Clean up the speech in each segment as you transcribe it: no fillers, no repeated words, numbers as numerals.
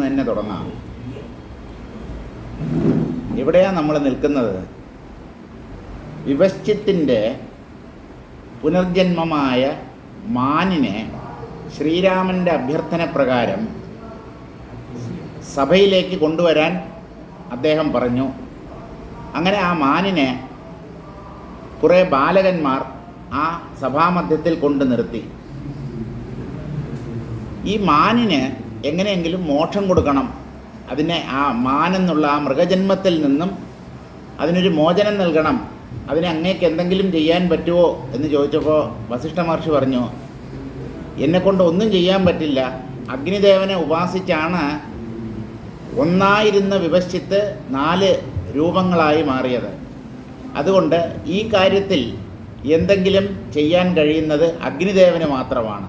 തന്നെ തുടങ്ങാം. ഇവിടെയാണ് നമ്മൾ നിൽക്കുന്നത്. വിവശ്ചിത്തിൻ്റെ പുനർജന്മമായ മാനിനെ ശ്രീരാമൻ്റെ അഭ്യർത്ഥന പ്രകാരം സഭയിലേക്ക് കൊണ്ടുവരാൻ അദ്ദേഹം പറഞ്ഞു. അങ്ങനെ ആ മാനിനെ കുറേ ബാലകന്മാർ ആ സഭാമധ്യത്തിൽ കൊണ്ടു നിർത്തി. ഈ മാനിന് എങ്ങനെയെങ്കിലും മോക്ഷം കൊടുക്കണം, അതിനെ ആ മാനെന്നുള്ള ആ മൃഗജന്മത്തിൽ നിന്നും അതിനൊരു മോചനം നൽകണം, അതിനെ അങ്ങേക്ക് എന്തെങ്കിലും ചെയ്യാൻ പറ്റുമോ എന്ന് ചോദിച്ചപ്പോൾ വസിഷ്ഠ മഹർഷി പറഞ്ഞു, എന്നെക്കൊണ്ട് ഒന്നും ചെയ്യാൻ പറ്റില്ല. അഗ്നിദേവനെ ഉപാസിച്ചാണ് ഒന്നായിരുന്ന വിവശ്ചിത്ത് 4 രൂപങ്ങളായി മാറിയത്. അതുകൊണ്ട് ഈ കാര്യത്തിൽ എന്തെങ്കിലും ചെയ്യാൻ കഴിയുന്നത് അഗ്നിദേവന് മാത്രമാണ്.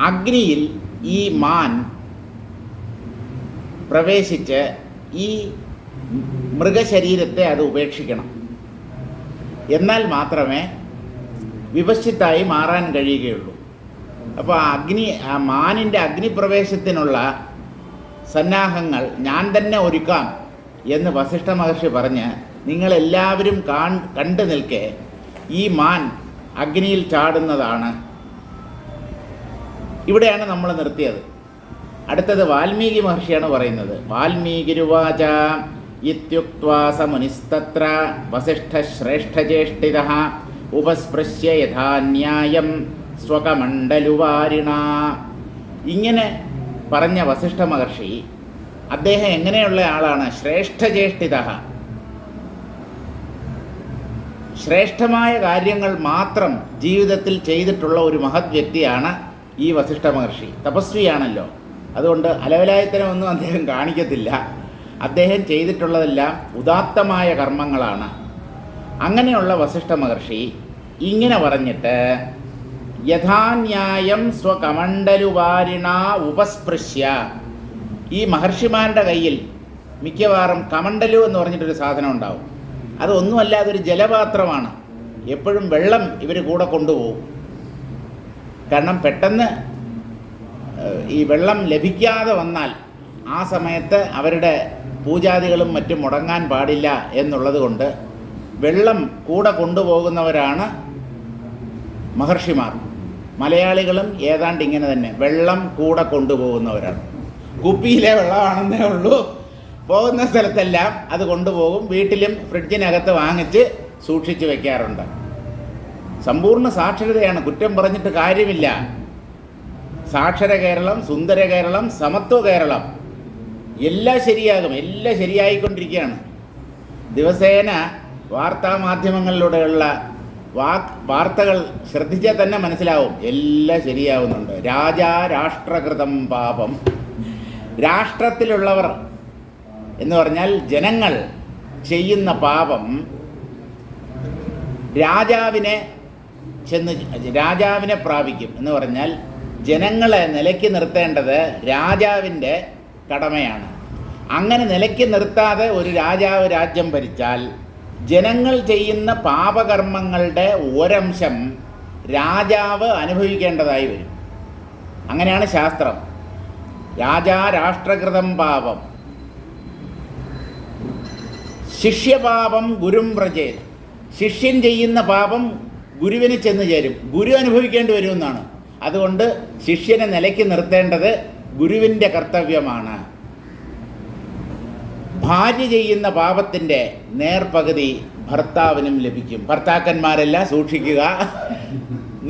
അഗ്നിയിൽ ഈ മാൻ പ്രവേശിച്ച് ഈ മൃഗശരീരത്തെ അത് ഉപേക്ഷിക്കണം. എന്നാൽ മാത്രമേ വിവശ്ചിത്തായി മാറാൻ കഴിയുകയുള്ളൂ. അപ്പോൾ ആ മാനിൻ്റെ അഗ്നിപ്രവേശത്തിനുള്ള സന്നാഹങ്ങൾ ഞാൻ തന്നെ ഒരുക്കാം എന്ന് വസിഷ്ഠ മഹർഷി പറഞ്ഞ് നിങ്ങളെല്ലാവരും കണ്ടു നിൽക്കെ ഈ മാൻ അഗ്നിയിൽ ചാടുന്നതാണ്. ഇവിടെയാണ് നമ്മൾ നിർത്തിയത്. അടുത്തത് വാൽമീകി മഹർഷിയാണ് പറയുന്നത്. വാൽമീകിരുവാച ഇത്യുക്ത്വാ സ മുനിസ്തത്ര വസിഷ്ഠശ്രേഷ്ഠചേഷ്ടിതഃ ഉപസ്പൃശ്യ യഥാന്യായം സ്വകമണ്ഡലുവാരിണ. ഇങ്ങനെ പറഞ്ഞ വസിഷ്ഠ മഹർഷി അദ്ദേഹം എങ്ങനെയുള്ള ആളാണ്? ശ്രേഷ്ഠചേഷ്ടിതഃ, ശ്രേഷ്ഠമായ കാര്യങ്ങൾ മാത്രം ജീവിതത്തിൽ ചെയ്തിട്ടുള്ള ഒരു മഹത് വ്യക്തിയാണ് ഈ വസിഷ്ഠ മഹർഷി. തപസ്വിയാണല്ലോ, അതുകൊണ്ട് അലവലായത്തനമൊന്നും അദ്ദേഹം കാണിക്കത്തില്ല. അദ്ദേഹം ചെയ്തിട്ടുള്ളതെല്ലാം ഉദാത്തമായ കർമ്മങ്ങളാണ്. അങ്ങനെയുള്ള വസിഷ്ഠ മഹർഷി ഇങ്ങനെ പറഞ്ഞിട്ട് യഥാന്യായം സ്വകമണ്ഡലുവാരിണ ഉപസ്പൃശ്യ. ഈ മഹർഷിമാരുടെ കയ്യിൽ മിക്കവാറും കമണ്ഡലു എന്ന് പറഞ്ഞിട്ടൊരു സാധനം ഉണ്ടാവും. അതൊന്നുമല്ല, അതൊരു ജലപാത്രമാണ്. എപ്പോഴും വെള്ളം ഇവർ കൂടെ കൊണ്ടുപോകും. കാരണം പെട്ടെന്ന് ഈ വെള്ളം ലഭിക്കാതെ വന്നാൽ ആ സമയത്ത് അവരുടെ പൂജാദികളും മറ്റും മുടങ്ങാൻ പാടില്ല എന്നുള്ളത് കൊണ്ട് വെള്ളം കൂടെ കൊണ്ടുപോകുന്നവരാണ് മഹർഷിമാർ. മലയാളികളും ഏതാണ്ട് ഇങ്ങനെ തന്നെ വെള്ളം കൂടെ കൊണ്ടുപോകുന്നവരാണ്. കുപ്പിയിലെ വെള്ളമാണെന്നേ ഉള്ളൂ, പോകുന്ന സ്ഥലത്തെല്ലാം അത് കൊണ്ടുപോകും. വീട്ടിലും ഫ്രിഡ്ജിനകത്ത് വാങ്ങിച്ച് സൂക്ഷിച്ച് വയ്ക്കാറുണ്ട്. സമ്പൂർണ്ണ സാക്ഷരതയാണ്, കുറ്റം പറഞ്ഞിട്ട് കാര്യമില്ല. സാക്ഷര കേരളം, സുന്ദര കേരളം, സമത്വ കേരളം, എല്ലാം ശരിയാകും, എല്ലാം ശരിയായിക്കൊണ്ടിരിക്കുകയാണ്. ദിവസേന വാർത്താമാധ്യമങ്ങളിലൂടെയുള്ള വാർത്തകൾ ശ്രദ്ധിച്ചാൽ തന്നെ മനസ്സിലാവും, എല്ലാം ശരിയാവുന്നുണ്ട്. രാഷ്ട്രകൃതം പാപം. രാഷ്ട്രത്തിലുള്ളവർ എന്ന് പറഞ്ഞാൽ ജനങ്ങൾ ചെയ്യുന്ന പാപം രാജാവിനെ പ്രാപിക്കും. എന്ന് പറഞ്ഞാൽ ജനങ്ങളെ നിലയ്ക്ക് നിർത്തേണ്ടത് രാജാവിൻ്റെ കടമയാണ്. അങ്ങനെ നിലയ്ക്ക് നിർത്താതെ ഒരു രാജാവ് രാജ്യം ഭരിച്ചാൽ ജനങ്ങൾ ചെയ്യുന്ന പാപകർമ്മങ്ങളുടെ ഒരംശം രാജാവ് അനുഭവിക്കേണ്ടതായി വരും. അങ്ങനെയാണ് ശാസ്ത്രം. രാഷ്ട്രകൃതം പാപം ശിഷ്യപാപം ഗുരും വ്രജേത്. ശിഷ്യൻ ചെയ്യുന്ന പാപം ഗുരുവിന് ചെന്ന് ചേരും, ഗുരു അനുഭവിക്കേണ്ടി വരുമെന്നാണ്. അതുകൊണ്ട് ശിഷ്യനെ നിലയ്ക്ക് നിർത്തേണ്ടത് ഗുരുവിൻ്റെ കർത്തവ്യമാണ്. ഭാര്യ ചെയ്യുന്ന പാപത്തിൻ്റെ നേർപകുതി ഭർത്താവിനും ലഭിക്കും. ഭർത്താക്കന്മാരെല്ലാം സൂക്ഷിക്കുക,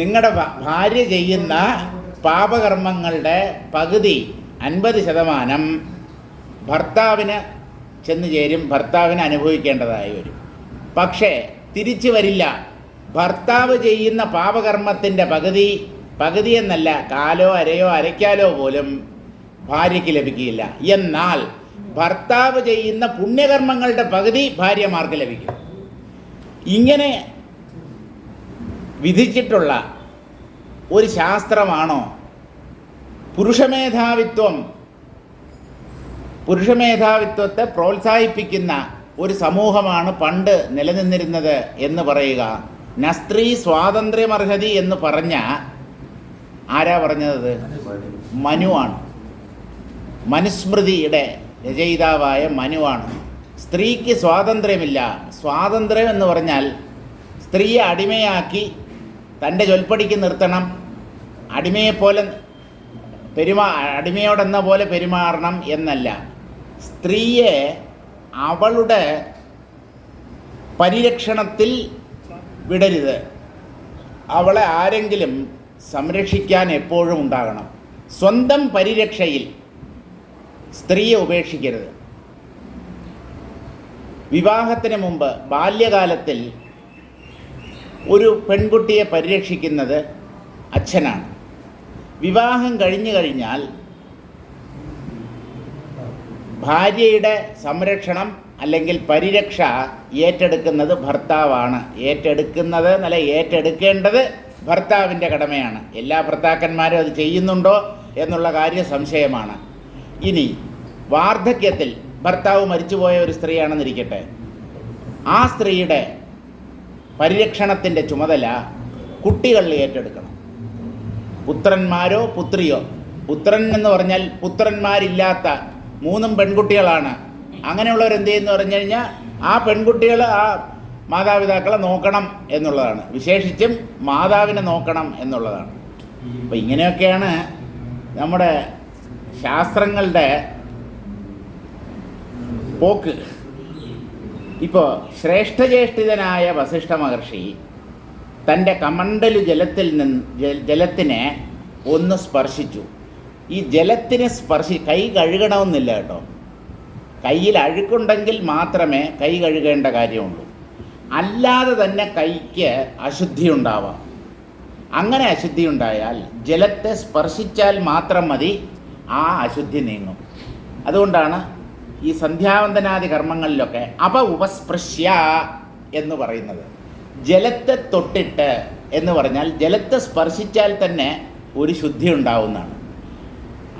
നിങ്ങളുടെ ഭാര്യ ചെയ്യുന്ന പാപകർമ്മങ്ങളുടെ പകുതി 50% ഭർത്താവിന് ചെന്ന് ചേരും, ഭർത്താവിന് അനുഭവിക്കേണ്ടതായി വരും. പക്ഷേ തിരിച്ചു വരില്ല. ഭർത്താവ് ചെയ്യുന്ന പാപകർമ്മത്തിൻ്റെ പകുതി എന്നല്ല, കാലോ അരയോ അരയ്ക്കാലോ പോലും ഭാര്യയ്ക്ക് ലഭിക്കുകയില്ല. എന്നാൽ ഭർത്താവ് ചെയ്യുന്ന പുണ്യകർമ്മങ്ങളുടെ പകുതി ഭാര്യമാർക്ക് ലഭിക്കും. ഇങ്ങനെ വിധിച്ചിട്ടുള്ള ഒരു ശാസ്ത്രമാണോ പുരുഷമേധാവിത്വത്തെ പ്രോത്സാഹിപ്പിക്കുന്ന ഒരു സമൂഹമാണ് പണ്ട് നിലനിന്നിരുന്നത് എന്ന് പറയുക? നസ്ത്രീ സ്വാതന്ത്ര്യമർഹതി എന്ന് പറഞ്ഞ ആരാ പറഞ്ഞത്? മനുവാണ്. മനുസ്മൃതിയുടെ രചയിതാവായ മനുവാണ്. സ്ത്രീക്ക് സ്വാതന്ത്ര്യമില്ല. സ്വാതന്ത്ര്യം എന്ന് പറഞ്ഞാൽ സ്ത്രീയെ അടിമയാക്കി തൻ്റെ ചൊൽപ്പടിക്ക് നിർത്തണം, അടിമയെപ്പോലെ അടിമയോടെന്ന പോലെ പെരുമാറണം എന്നല്ല. സ്ത്രീയെ അവളുടെ പരിരക്ഷണത്തിൽ വിടരുത്. അവളെ ആരെങ്കിലും സംരക്ഷിക്കാൻ എപ്പോഴും ഉണ്ടാകണം. സ്വന്തം പരിരക്ഷയിൽ സ്ത്രീയെ ഉപേക്ഷിക്കരുത്. വിവാഹത്തിന് മുമ്പ് ബാല്യകാലത്തിൽ ഒരു പെൺകുട്ടിയെ പരിരക്ഷിക്കുന്നത് അച്ഛനാണ്. വിവാഹം കഴിഞ്ഞു കഴിഞ്ഞാൽ ഭാര്യയുടെ സംരക്ഷണം അല്ലെങ്കിൽ പരിരക്ഷ ഏറ്റെടുക്കുന്നത് ഭർത്താവാണ്. ഏറ്റെടുക്കേണ്ടത് ഭർത്താവിൻ്റെ കടമയാണ്. എല്ലാ ഭർത്താക്കന്മാരും അത് ചെയ്യുന്നുണ്ടോ എന്നുള്ള കാര്യം സംശയമാണ്. ഇനി വാർദ്ധക്യത്തിൽ ഭർത്താവ് മരിച്ചുപോയ ഒരു സ്ത്രീയാണെന്നിരിക്കട്ടെ, ആ സ്ത്രീയുടെ പരിരക്ഷണത്തിൻ്റെ ചുമതല കുട്ടികൾ ഏറ്റെടുക്കണം. പുത്രന്മാരോ പുത്രിയോ. പുത്രൻ എന്ന് പറഞ്ഞാൽ പുത്രന്മാരില്ലാത്ത 3 പെൺകുട്ടികളാണ്. അങ്ങനെയുള്ളവരെന്ത് ചെയ്യുന്നു പറഞ്ഞു കഴിഞ്ഞാൽ ആ പെൺകുട്ടികൾ ആ മാതാപിതാക്കളെ നോക്കണം എന്നുള്ളതാണ്. വിശേഷിച്ചും മാതാവിനെ നോക്കണം എന്നുള്ളതാണ്. അപ്പോൾ ഇങ്ങനെയൊക്കെയാണ് നമ്മുടെ ശാസ്ത്രങ്ങളുടെ പോക്ക്. ഇപ്പോൾ ശ്രേഷ്ഠജ്യേഷ്ഠിതനായ വസിഷ്ഠ മഹർഷി തൻ്റെ കമണ്ഡലു ജലത്തിനെ ഒന്ന് സ്പർശിച്ചു. ഈ ജലത്തിനെ കൈ കഴുകണമെന്നില്ല കേട്ടോ. കയ്യിൽ അഴുക്കുണ്ടെങ്കിൽ മാത്രമേ കൈ കഴുകേണ്ട കാര്യമുള്ളൂ. അല്ലാതെ തന്നെ കൈക്ക് അശുദ്ധി ഉണ്ടാവാം. അങ്ങനെ അശുദ്ധി ഉണ്ടായാൽ ജലത്തെ സ്പർശിച്ചാൽ മാത്രം മതി ആ അശുദ്ധി നീങ്ങും. അതുകൊണ്ടാണ് ഈ സന്ധ്യാവന്തനാദി കർമ്മങ്ങളിലൊക്കെ ഉപസ്പൃശ്യ എന്ന് പറയുന്നത്. ജലത്തെ തൊട്ടിട്ട് എന്ന് പറഞ്ഞാൽ ജലത്തെ സ്പർശിച്ചാൽ തന്നെ ഒരു ശുദ്ധി ഉണ്ടാവുന്നതാണ്.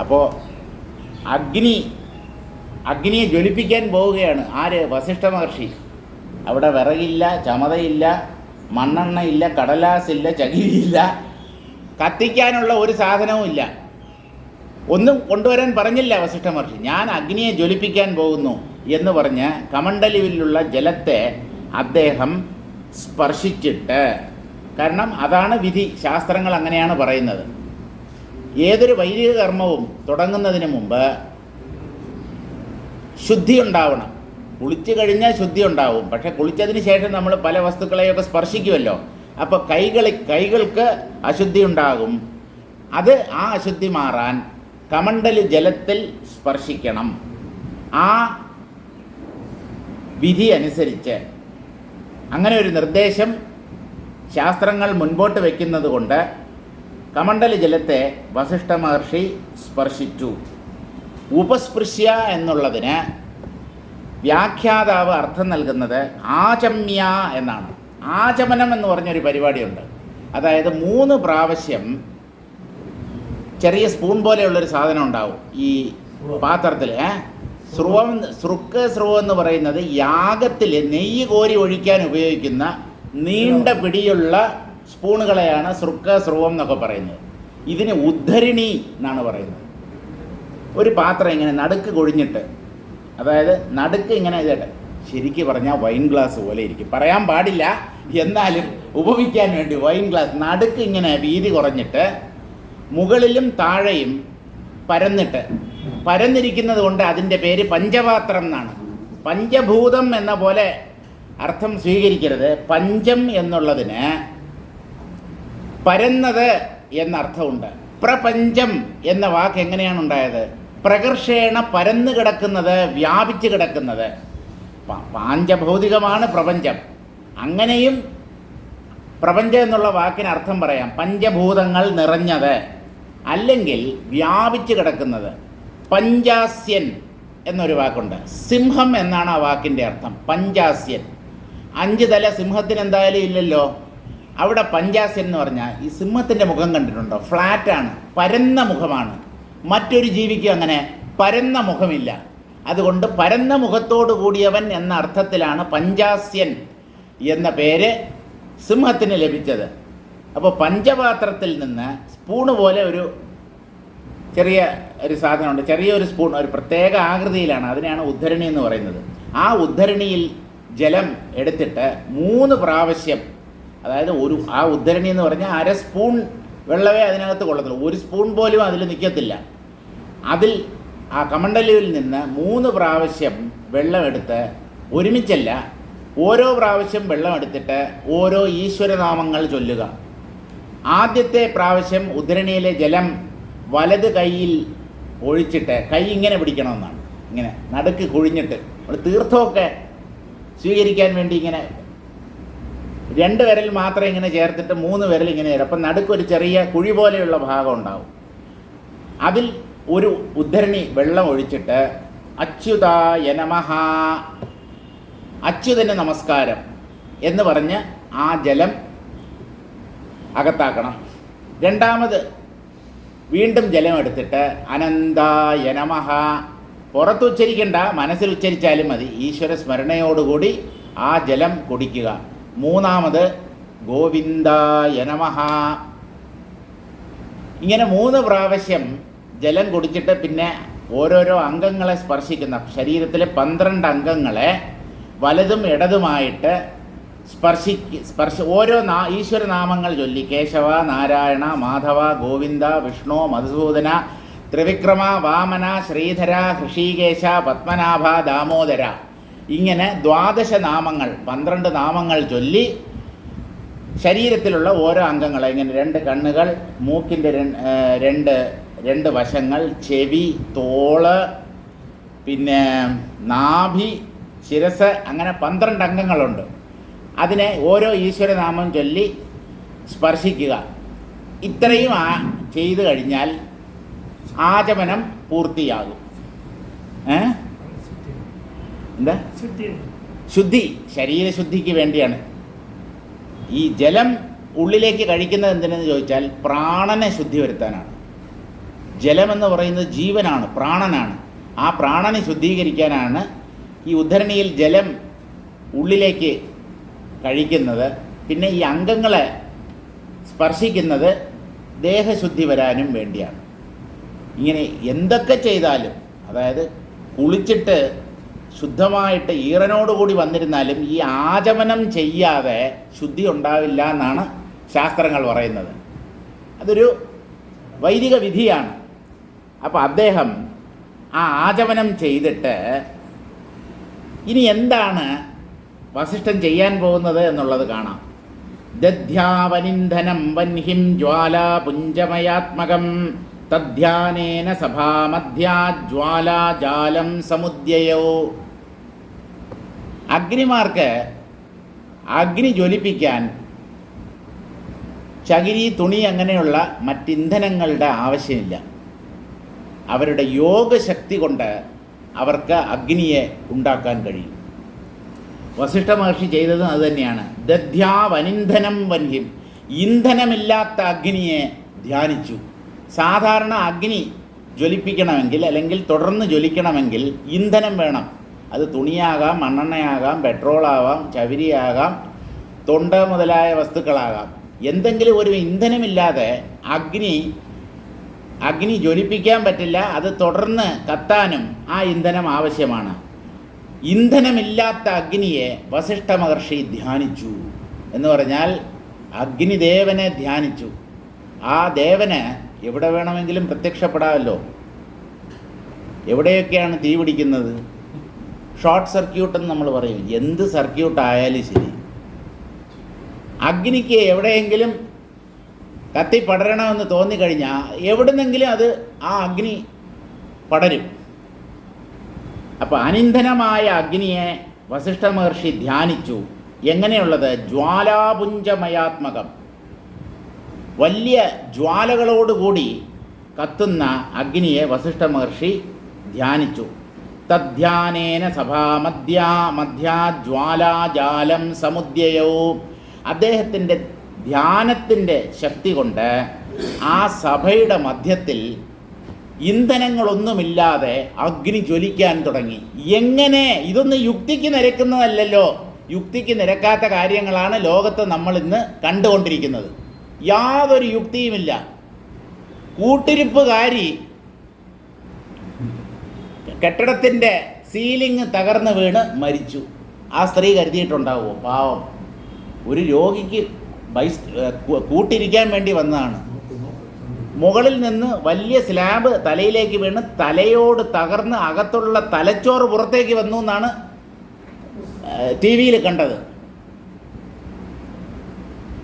അപ്പോൾ അഗ്നിയെ ജ്വലിപ്പിക്കാൻ പോവുകയാണ് ആര്? വസിഷ്ഠ മഹർഷി. അവിടെ വിറകില്ല, ചമതയില്ല, മണ്ണെണ്ണയില്ല, കടലാസില്ല, ചകിരിയില്ല, കത്തിക്കാനുള്ള ഒരു സാധനവും ഇല്ല. ഒന്നും കൊണ്ടുവരാൻ പറഞ്ഞില്ല വസിഷ്ഠ മഹർഷി. ഞാൻ അഗ്നിയെ ജ്വലിപ്പിക്കാൻ പോകുന്നു എന്ന് പറഞ്ഞ് കമണ്ഡലുവിലുള്ള ജലത്തെ അദ്ദേഹം സ്പർശിച്ചിട്ട്, കാരണം അതാണ് വിധി, ശാസ്ത്രങ്ങൾ അങ്ങനെയാണ് പറയുന്നത്. ഏതൊരു വൈദിക കർമ്മവും തുടങ്ങുന്നതിന് മുമ്പ് ശുദ്ധി ഉണ്ടാവണം. കുളിച്ചു കഴിഞ്ഞാൽ ശുദ്ധി ഉണ്ടാവും. പക്ഷേ കുളിച്ചതിന് ശേഷം നമ്മൾ പല വസ്തുക്കളെയൊക്കെ സ്പർശിക്കുമല്ലോ. അപ്പോൾ കൈകൾക്ക് അശുദ്ധി ഉണ്ടാകും. ആ അശുദ്ധി മാറാൻ കമണ്ഡലു ജലത്തിൽ സ്പർശിക്കണം. ആ വിധി അനുസരിച്ച് അങ്ങനെ ഒരു നിർദ്ദേശം ശാസ്ത്രങ്ങൾ മുൻപോട്ട് വയ്ക്കുന്നത് കൊണ്ട് കമണ്ഡല ജലത്തെ വസിഷ്ഠ മഹർഷി സ്പർശിച്ചു. ഉപസ്പൃശ്യ എന്നുള്ളതിന് വ്യാഖ്യാതാവ് അർത്ഥം നൽകുന്നത് ആചമ്യ എന്നാണ്. ആചമനം എന്ന് പറഞ്ഞൊരു പരിപാടിയുണ്ട്. അതായത് 3 പ്രാവശ്യം ചെറിയ സ്പൂൺ പോലെയുള്ളൊരു സാധനം ഉണ്ടാവും ഈ പാത്രത്തിൽ. സ്രുവം എന്ന് പറയുന്നത് യാഗത്തിൽ നെയ്യ് കോരി ഒഴിക്കാൻ ഉപയോഗിക്കുന്ന നീണ്ട പിടിയുള്ള സ്പൂണുകളെയാണ് സ്രുവം എന്നൊക്കെ പറയുന്നത്. ഇതിന് ഉദ്ധരിണി എന്നാണ് പറയുന്നത്. ഒരു പാത്രം ഇങ്ങനെ നടുക്ക് കൊഴിഞ്ഞിട്ട്, അതായത് നടുക്ക് ഇങ്ങനെ ഇതേട്ടെ, ശരിക്കും പറഞ്ഞാൽ വൈൻ ഗ്ലാസ് പോലെ ഇരിക്കും. പറയാൻ പാടില്ല, എന്നാലും ഉപമിക്കാൻ വേണ്ടി വൈൻ ഗ്ലാസ് നടുക്ക് ഇങ്ങനെ വീതി കുറഞ്ഞിട്ട് മുകളിലും താഴെയും പരന്നിരിക്കുന്നത് കൊണ്ട് അതിൻ്റെ പേര് പഞ്ചപാത്രം എന്നാണ്. പഞ്ചഭൂതം എന്ന പോലെ അർത്ഥം സ്വീകരിക്കരുത്. പഞ്ചം എന്നുള്ളതിന് പരന്നത് എന്നർത്ഥമുണ്ട്. പ്രപഞ്ചം എന്ന വാക്ക് എങ്ങനെയാണ് ഉണ്ടായത്? പ്രകർഷേണ പരന്നു കിടക്കുന്നത്, വ്യാപിച്ച് കിടക്കുന്നത്. പാഞ്ചഭൗതികമാണ് പ്രപഞ്ചം. അങ്ങനെയും പ്രപഞ്ചം എന്നുള്ള വാക്കിന് അർത്ഥം പറയാം. പഞ്ചഭൂതങ്ങൾ നിറഞ്ഞത്, അല്ലെങ്കിൽ വ്യാപിച്ച് കിടക്കുന്നത്. പഞ്ചാസ്യൻ എന്നൊരു വാക്കുണ്ട്. സിംഹം എന്നാണ് ആ വാക്കിൻ്റെ അർത്ഥം. പഞ്ചാസ്യൻ. 5 തല സിംഹത്തിന് എന്തായാലും ഇല്ലല്ലോ. അവിടെ പഞ്ചാസ്യൻ എന്ന് പറഞ്ഞാൽ ഈ സിംഹത്തിൻ്റെ മുഖം കണ്ടിട്ടുണ്ടോ? ഫ്ലാറ്റാണ്, പരന്ന മുഖമാണ്. മറ്റൊരു ജീവിക്കും അങ്ങനെ പരന്ന മുഖമില്ല. അതുകൊണ്ട് പരന്ന മുഖത്തോടു കൂടിയവൻ എന്ന അർത്ഥത്തിലാണ് പഞ്ചാസ്യൻ എന്ന പേര് സിംഹത്തിന് ലഭിച്ചത്. അപ്പോൾ പഞ്ചപാത്രത്തിൽ നിന്ന് സ്പൂണ് പോലെ ഒരു ചെറിയ ഒരു സാധനമുണ്ട്, ചെറിയൊരു സ്പൂൺ, ഒരു പ്രത്യേക ആകൃതിയിലാണ്, അതിനെയാണ് ഉദ്ധരണി എന്ന് പറയുന്നത്. ആ ഉദ്ധരണിയിൽ ജലം എടുത്തിട്ട് 3 പ്രാവശ്യം, അതായത് ആ ഉദ്ധരണി എന്ന് പറഞ്ഞാൽ 1/2 സ്പൂൺ വെള്ളമേ അതിനകത്ത് കൊള്ളത്തുള്ളൂ, 1 സ്പൂൺ പോലും അതിൽ നിൽക്കത്തില്ല. അതിൽ ആ കമണ്ടലുവിൽ നിന്ന് 3 പ്രാവശ്യം വെള്ളമെടുത്ത്, ഒരുമിച്ചല്ല, ഓരോ പ്രാവശ്യം വെള്ളമെടുത്തിട്ട് ഓരോ ഈശ്വരനാമങ്ങൾ ചൊല്ലുക. ആദ്യത്തെ പ്രാവശ്യം ഉദ്ധരണിയിലെ ജലം വലത് കൈയിൽ ഒഴിച്ചിട്ട് കൈ ഇങ്ങനെ പിടിക്കണമെന്നാണ്, ഇങ്ങനെ നടുക്ക് കുഴിഞ്ഞിട്ട്. നമ്മൾ തീർത്ഥമൊക്കെ സ്വീകരിക്കാൻ വേണ്ടി ഇങ്ങനെ 2 വിരൽ മാത്രം ഇങ്ങനെ ചേർത്തിട്ട് 3 വിരൽ ഇങ്ങനെ ചേരും. അപ്പം നടുക്കൊരു ചെറിയ കുഴി പോലെയുള്ള ഭാഗം ഉണ്ടാവും. അതിൽ ഒരു ഉദ്ധരണി വെള്ളം ഒഴിച്ചിട്ട് അച്യുതായ നമഃ, അച്യുതന് നമസ്കാരം എന്ന് പറഞ്ഞ് ആ ജലം അകത്താക്കണം. രണ്ടാമത് വീണ്ടും ജലം എടുത്തിട്ട് അനന്തായ നമഃ, പുറത്ത് ഉച്ചരിക്കണ്ട, മനസ്സിൽ ഉച്ചരിച്ചാലും മതി, ഈശ്വര സ്മരണയോടുകൂടി ആ ജലം കുടിക്കുക. മൂന്നാമത് ഗോവിന്ദായ നമഃ. ഇങ്ങനെ 3 പ്രാവശ്യം ജലം കുടിച്ചിട്ട് പിന്നെ ഓരോരോ അംഗങ്ങളെ സ്പർശിക്കുന്ന, ശരീരത്തിലെ 12 അംഗങ്ങളെ വലതും ഇടതുമായിട്ട് ഓരോ ഈശ്വരനാമങ്ങൾ ചൊല്ലി, കേശവ, നാരായണ, മാധവ, ഗോവിന്ദ, വിഷ്ണു, മധുസൂദന, ത്രിവിക്രമ, വാമന, ശ്രീധര, ഹൃഷീകേശ, പത്മനാഭ, ദാമോദര, ഇങ്ങനെ 12 നാമങ്ങൾ, 12 നാമങ്ങൾ ചൊല്ലി ശരീരത്തിലുള്ള ഓരോ അംഗങ്ങളെ, ഇങ്ങനെ 2 കണ്ണുകൾ, മൂക്കിൻ്റെ 2 വശങ്ങൾ, ചെവി, തോള്, പിന്നെ നാഭി, ശിരസ്, അങ്ങനെ 12 അംഗങ്ങളുണ്ട്. അതിനെ ഓരോ ഈശ്വരനാമം ചൊല്ലി സ്പർശിക്കുക. ഇത്രയും ചെയ്തു കഴിഞ്ഞാൽ ആചമനം പൂർത്തിയാകും. എന്താ ശുദ്ധി? ശരീരശുദ്ധിക്ക് വേണ്ടിയാണ്. ഈ ജലം ഉള്ളിലേക്ക് കഴിക്കുന്നത് എന്തിനെന്ന് ചോദിച്ചാൽ പ്രാണനെ ശുദ്ധി വരുത്താനാണ്. ജലമെന്ന് പറയുന്നത് ജീവനാണ്, പ്രാണനാണ്. ആ പ്രാണനെ ശുദ്ധീകരിക്കാനാണ് ഈ ഉദ്ധരണിയിൽ ജലം ഉള്ളിലേക്ക് കഴിക്കുന്നത്. പിന്നെ ഈ അംഗങ്ങളെ സ്പർശിക്കുന്നത് ദേഹശുദ്ധി വരാനും വേണ്ടിയാണ്. ഇങ്ങനെ എന്തൊക്കെ ചെയ്താലും, അതായത് കുളിച്ചിട്ട് ശുദ്ധമായിട്ട് ഈറനോടുകൂടി വന്നിരുന്നാലും ഈ ആചമനം ചെയ്യാതെ ശുദ്ധി ഉണ്ടാവില്ല എന്നാണ് ശാസ്ത്രങ്ങൾ പറയുന്നത്. അതൊരു വൈദിക വിധിയാണ്. അപ്പോൾ അദ്ദേഹം ആ ആചമനം ചെയ്തിട്ട് ഇനി എന്താണ് വസിഷ്ഠൻ ചെയ്യാൻ പോകുന്നത് എന്നുള്ളത് കാണാം. ദധ്യാവനിന്ധനം വന്ഹിം ജ്വാലാപുഞ്ചമയാത്മകം തദ്ധ്യാനേന സഭാമധ്യാജ്വാലാജാലം സമുദ്യയോ. അഗ്നിമാർക്ക് അഗ്നി ജ്വലിപ്പിക്കാൻ ചകിരി, തുണി അങ്ങനെയുള്ള മറ്റിന്ധനങ്ങളുടെ ആവശ്യമില്ല. അവരുടെ യോഗശക്തി കൊണ്ട് അവർക്ക് അഗ്നിയെ ഉണ്ടാക്കാൻ കഴിയും. വസിഷ്ഠ മഹർഷി ചെയ്തതും അതുതന്നെയാണ്. ദധ്യാവനിന്ധനം വന്ഹിം, ഇന്ധനമില്ലാത്ത അഗ്നിയെ ധ്യാനിച്ചു. സാധാരണ അഗ്നി ജ്വലിപ്പിക്കണമെങ്കിൽ, അല്ലെങ്കിൽ തുടർന്ന് ജ്വലിക്കണമെങ്കിൽ ഇന്ധനം വേണം. അത് തുണിയാകാം, മണ്ണെണ്ണയാകാം, പെട്രോളാവാം, ചവിരിയാകാം, തൊണ്ട മുതലായ വസ്തുക്കളാകാം. എന്തെങ്കിലും ഒരു ഇന്ധനമില്ലാതെ അഗ്നി ജ്വലിപ്പിക്കാൻ പറ്റില്ല. അത് തുടർന്ന് കത്താനും ആ ഇന്ധനം ആവശ്യമാണ്. ഇന്ധനമില്ലാത്ത അഗ്നിയെ വസിഷ്ഠ മഹർഷി ധ്യാനിച്ചു എന്ന് പറഞ്ഞാൽ അഗ്നിദേവനെ ധ്യാനിച്ചു. ആ ദേവന് എവിടെ വേണമെങ്കിലും പ്രത്യക്ഷപ്പെടാമല്ലോ. എവിടെയൊക്കെയാണ് തീ പിടിക്കുന്നത്? ഷോർട്ട് സർക്യൂട്ട് എന്ന് നമ്മൾ പറയും. എന്ത് സർക്യൂട്ട് ആയാലും ശരി, അഗ്നിക്ക് എവിടെയെങ്കിലും കത്തി പടരണമെന്ന് തോന്നിക്കഴിഞ്ഞാൽ എവിടുന്നെങ്കിലും അത് ആ അഗ്നി പടരും. അപ്പോൾ അനിന്ധനമായ അഗ്നിയെ വസിഷ്ഠ മഹർഷി ധ്യാനിച്ചു. എങ്ങനെയുള്ളത്? ജ്വാലാപുഞ്ചമയാത്മകം, വലിയ ജ്വാലകളോടുകൂടി കത്തുന്ന അഗ്നിയെ വസിഷ്ഠ മഹർഷി ധ്യാനിച്ചു. തദ്ധ്യാനേന സഭാമധ്യാജ്വാലാജാലം സമുദ്യയോ. അദ്ദേഹത്തിൻ്റെ ധ്യാനത്തിൻ്റെ ശക്തി കൊണ്ട് ആ സഭയുടെ മധ്യത്തിൽ ഇന്ധനങ്ങളൊന്നുമില്ലാതെ അഗ്നി ജ്വലിക്കാൻ തുടങ്ങി. എങ്ങനെ? ഇതൊന്നും യുക്തിക്ക് നിരക്കുന്നതല്ലല്ലോ. യുക്തിക്ക് നിരക്കാത്ത കാര്യങ്ങളാണ് ലോകത്ത് നമ്മൾ ഇന്ന് കണ്ടുകൊണ്ടിരിക്കുന്നത്. യാതൊരു യുക്തിയുമില്ല. കൂട്ടിരിപ്പുകാരി കെട്ടിടത്തിൻ്റെ സീലിംഗ് തകർന്ന് വീണ് മരിച്ചു. ആ സ്ത്രീ കരുതിയിട്ടുണ്ടാവുമോ? പാവം, ഒരു രോഗിക്ക് കൂട്ടിരിക്കാൻ വേണ്ടി വന്നതാണ്. മുകളിൽ നിന്ന് വലിയ സ്ലാബ് തലയിലേക്ക് വീണ് തലയോട് തകർന്ന് അകത്തുള്ള തലച്ചോറ് പുറത്തേക്ക് വന്നു എന്നാണ് ടി വിയിൽ കണ്ടത്.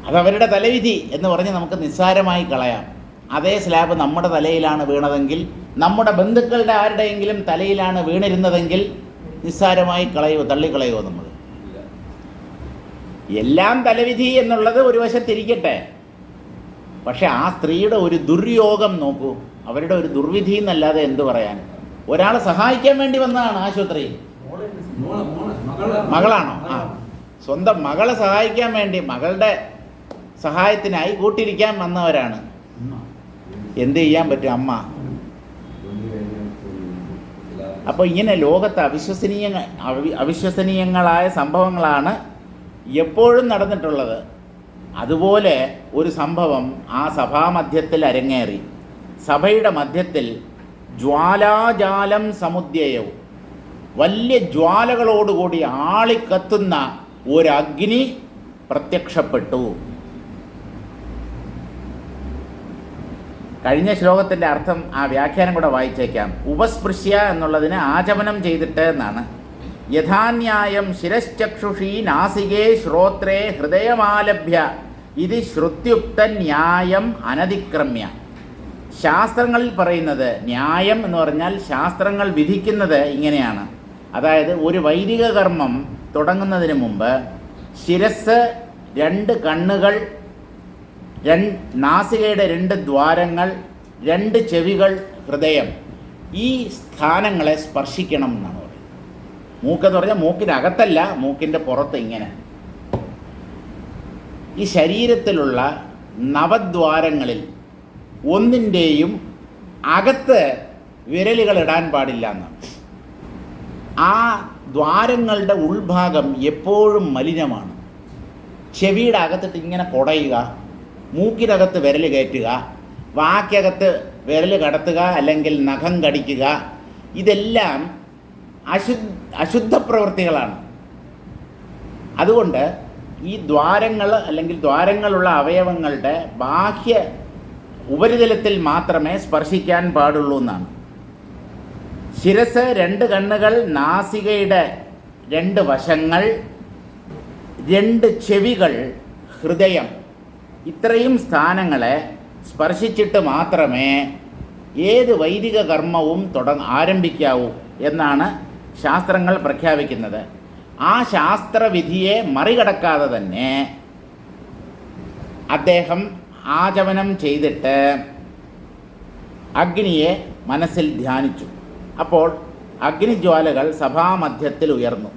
അതവരുടെ തലവിധി എന്ന് പറഞ്ഞ് നമുക്ക് നിസ്സാരമായി കളയാം. അതേ സ്ലാബ് നമ്മുടെ തലയിലാണ് വീണതെങ്കിൽ, നമ്മുടെ ബന്ധുക്കളുടെ ആരുടെയെങ്കിലും തലയിലാണ് വീണിരുന്നതെങ്കിൽ നിസ്സാരമായി തള്ളിക്കളയുമോ നമ്മൾ? എല്ലാം തലവിധി എന്നുള്ളത് ഒരു വശത്തിരിക്കട്ടെ, പക്ഷെ ആ സ്ത്രീയുടെ ഒരു ദുര്യോഗം നോക്കൂ, അവരുടെ ഒരു ദുർവിധി എന്നല്ലാതെ എന്തു പറയാൻ. ഒരാൾ സഹായിക്കാൻ വേണ്ടി വന്നതാണ് ആശുപത്രിയിൽ. മകളാണോ? ആ, സ്വന്തം മകളെ സഹായിക്കാൻ വേണ്ടി, മകളുടെ സഹായത്തിനായി കൂട്ടിരിക്കാൻ വന്നവരാണ്. എന്ത് ചെയ്യാൻ പറ്റും? അമ്മ. അപ്പോൾ ഇങ്ങനെ ലോകത്ത് അവിശ്വസനീയങ്ങളായ സംഭവങ്ങളാണ് എപ്പോഴും നടന്നിട്ടുള്ളത്. അതുപോലെ ഒരു സംഭവം ആ സഭാമധ്യത്തിൽ അരങ്ങേറി. സഭയുടെ മധ്യത്തിൽ ജ്വാലാജാലം സമുദ്യയവും, വലിയ ജ്വാലകളോടുകൂടി ആളിക്കത്തുന്ന ഒരഗ്നി പ്രത്യക്ഷപ്പെട്ടു. കഴിഞ്ഞ ശ്ലോകത്തിൻ്റെ അർത്ഥം, ആ വ്യാഖ്യാനം കൂടെ വായിച്ചേക്കാം. ഉപസ്പൃശ്യ എന്നുള്ളതിന് ആചമനം ചെയ്തിട്ട് എന്നാണ്. യഥാന്യായം ശിരശ്ചക്ഷുഷി നാസികേ ശ്രോത്രേ ഹൃദയമാലഭ്യ ഇത് ശ്രുത്യുക്ത ന്യായം അനതിക്രമ്യ. ശാസ്ത്രങ്ങളിൽ പറയുന്നത്, ന്യായം എന്ന് പറഞ്ഞാൽ ശാസ്ത്രങ്ങൾ വിധിക്കുന്നത് ഇങ്ങനെയാണ്. അതായത് ഒരു വൈദിക കർമ്മം തുടങ്ങുന്നതിന് മുമ്പ് ശിരസ്, 2 കണ്ണുകൾ, നാസികയുടെ 2 ദ്വാരങ്ങൾ, 2 ചെവികൾ, ഹൃദയം, ഈ സ്ഥാനങ്ങളെ സ്പർശിക്കണം എന്നാണ് പറയുന്നത്. മൂക്കെന്ന് പറഞ്ഞാൽ മൂക്കിനകത്തല്ല, മൂക്കിൻ്റെ പുറത്ത് ഇങ്ങനെ. ഈ ശരീരത്തിലുള്ള നവദ്വാരങ്ങളിൽ ഒന്നിൻ്റെയും അകത്ത് വിരലുകൾ ഇടാൻ പാടില്ല എന്നാണ്. ആ ദ്വാരങ്ങളുടെ ഉൾഭാഗം എപ്പോഴും മലിനമാണ്. ചെവിയുടെ അകത്തിട്ട് ഇങ്ങനെ കുടയുക, മൂക്കിനകത്ത് വിരൽ കയറ്റുക, വാക്കകത്ത് വിരൽ കടത്തുക, അല്ലെങ്കിൽ നഖം കടിക്കുക, ഇതെല്ലാം അശുദ്ധ പ്രവൃത്തികളാണ്. അതുകൊണ്ട് ഈ ദ്വാരങ്ങൾ അല്ലെങ്കിൽ ദ്വാരങ്ങളുള്ള അവയവങ്ങളുടെ ബാഹ്യ ഉപരിതലത്തിൽ മാത്രമേ സ്പർശിക്കാൻ പാടുള്ളൂ എന്നാണ്. ശിരസ്, 2 കണ്ണുകൾ, നാസികയുടെ 2 വശങ്ങൾ, 2 ചെവികൾ, ഹൃദയം, ഇത്രയും സ്ഥാനങ്ങളെ സ്പർശിച്ചിട്ട് മാത്രമേ ഏത് വൈദിക കർമ്മവും ആരംഭിക്കാവൂ എന്നാണ് ശാസ്ത്രങ്ങൾ പ്രഖ്യാപിക്കുന്നത്. ആ ശാസ്ത്രവിധിയെ മറികടക്കാതെ തന്നെ അദ്ദേഹം ആചമനം ചെയ്തിട്ട് അഗ്നിയെ മനസ്സിൽ ധ്യാനിച്ചു. അപ്പോൾ അഗ്നിജ്വാലകൾ സഭാമധ്യത്തിൽ ഉയർന്നു.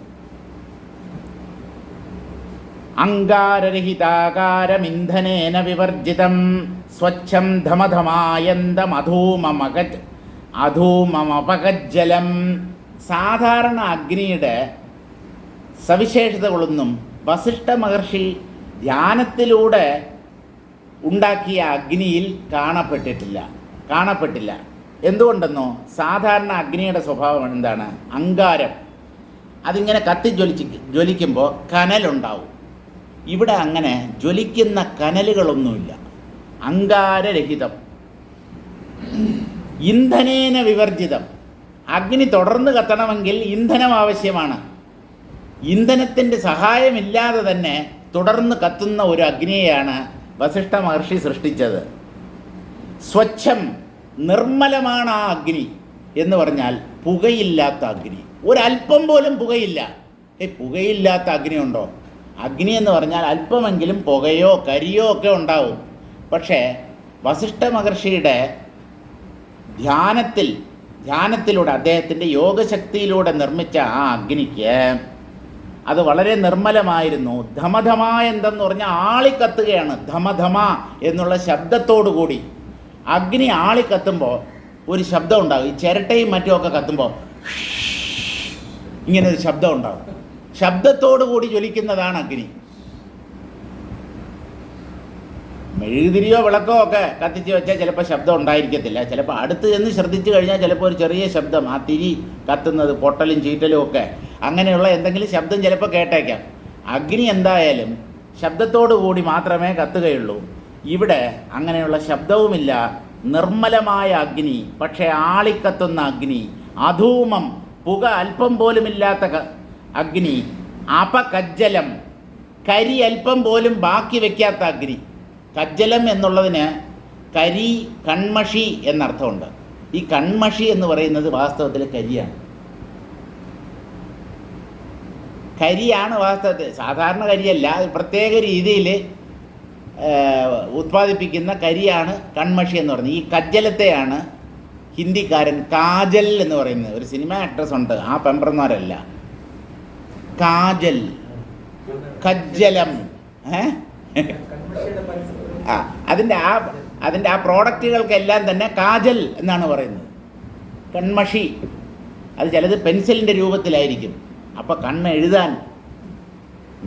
അങ്കാരരഹിതാകാരമിന്ധനേന വിവർജിതം സ്വച്ഛം ധമധമായന്തം അധൂമമപകജ്ജലം. സാധാരണ അഗ്നിയുടെ സവിശേഷതകളൊന്നും വസിഷ്ഠ മഹർഷി ധ്യാനത്തിലൂടെ ഉണ്ടാക്കിയ അഗ്നിയിൽ കാണപ്പെട്ടില്ല. എന്തുകൊണ്ടെന്നോ, സാധാരണ അഗ്നിയുടെ സ്വഭാവം എന്താണ്? അങ്കാരം. അതിങ്ങനെ ജ്വലിക്കുമ്പോൾ കനലുണ്ടാവും. ഇവിടെ അങ്ങനെ ജ്വലിക്കുന്ന കനലുകളൊന്നുമില്ല, അങ്കാരരഹിതം. ഇന്ധനേന വിവർജിതം. അഗ്നി തുടർന്ന് കത്തണമെങ്കിൽ ഇന്ധനം ആവശ്യമാണ്. ഇന്ധനത്തിൻ്റെ സഹായമില്ലാതെ തന്നെ തുടർന്ന് കത്തുന്ന ഒരു അഗ്നിയെയാണ് വസിഷ്ഠ മഹർഷി സൃഷ്ടിച്ചത്. സ്വച്ഛം, നിർമ്മലമാണ് ആ അഗ്നി എന്ന് പറഞ്ഞാൽ പുകയില്ലാത്ത അഗ്നി. ഒരല്പം പോലും പുകയില്ല. പുകയില്ലാത്ത അഗ്നി ഉണ്ടോ? അഗ്നി എന്ന് പറഞ്ഞാൽ അല്പമെങ്കിലും പുകയോ കരിയോ ഒക്കെ ഉണ്ടാവും. പക്ഷേ വസിഷ്ഠ മഹർഷിയുടെ ധ്യാനത്തിലൂടെ, അദ്ദേഹത്തിൻ്റെ യോഗശക്തിയിലൂടെ നിർമ്മിച്ച ആ അഗ്നിക്ക് അത് വളരെ നിർമ്മലമായിരുന്നു. ധമധമ എന്തെന്ന് പറഞ്ഞാൽ ആളിക്കത്തുകയാണ്. ധമധമ എന്നുള്ള ശബ്ദത്തോടു കൂടി അഗ്നി ആളിക്കത്തുമ്പോൾ ഒരു ശബ്ദം ഉണ്ടാകും. ഈ ചിരട്ടയും മറ്റുമൊക്കെ കത്തുമ്പോൾ ഇങ്ങനൊരു ശബ്ദം ഉണ്ടാകും. ശബ്ദത്തോടു കൂടി ജ്വലിക്കുന്നതാണ് അഗ്നി. മെഴുകുതിരിയോ വിളക്കോ ഒക്കെ കത്തിച്ച് വെച്ചാൽ ചിലപ്പോൾ ശബ്ദം ഉണ്ടായിരിക്കത്തില്ല. ചിലപ്പോൾ അടുത്ത് ചെന്ന് ശ്രദ്ധിച്ചു കഴിഞ്ഞാൽ ചിലപ്പോൾ ഒരു ചെറിയ ശബ്ദം, ആ തിരി കത്തുന്നത് പൊട്ടലും ചീറ്റലും ഒക്കെ, അങ്ങനെയുള്ള എന്തെങ്കിലും ശബ്ദം ചിലപ്പോൾ കേട്ടേക്കാം. അഗ്നി എന്തായാലും ശബ്ദത്തോടു കൂടി മാത്രമേ കത്തുകയുള്ളൂ. ഇവിടെ അങ്ങനെയുള്ള ശബ്ദവുമില്ല, നിർമ്മലമായ അഗ്നി, പക്ഷേ ആളിക്കത്തുന്ന അഗ്നി, അധൂമം, പുക അല്പം പോലുമില്ലാത്ത അഗ്നി, അപകജ്ജലം, കരി അല്പം പോലും ബാക്കി വയ്ക്കാത്ത അഗ്നി. കജ്ജലം എന്നുള്ളതിന് കരി, കൺമഷി എന്നർത്ഥമുണ്ട്. ഈ കൺമഷി എന്ന് പറയുന്നത് വാസ്തവത്തിൽ കരിയാണ്. കരിയാണ് വാസ്തവത്തിൽ, സാധാരണ കരിയല്ല, പ്രത്യേക രീതിയിൽ ഉത്പാദിപ്പിക്കുന്ന കരിയാണ് കൺമഷി എന്ന് പറയുന്നത്. ഈ കജ്ജലത്തെയാണ് ഹിന്ദിക്കാരൻ കാജൽ എന്ന് പറയുന്നത്. ഒരു സിനിമ ആക്ട്രസ് ഉണ്ട്, ആ പെമ്പറന്നവരല്ല, കാജൽ, കജ്ജലം. അതിൻ്റെ ആ പ്രോഡക്റ്റുകൾക്കെല്ലാം തന്നെ കാജൽ എന്നാണ് പറയുന്നത്. കൺമഷി, അത് ചിലത് പെൻസിലിൻ്റെ രൂപത്തിലായിരിക്കും. അപ്പോൾ കണ്ണെഴുതാൻ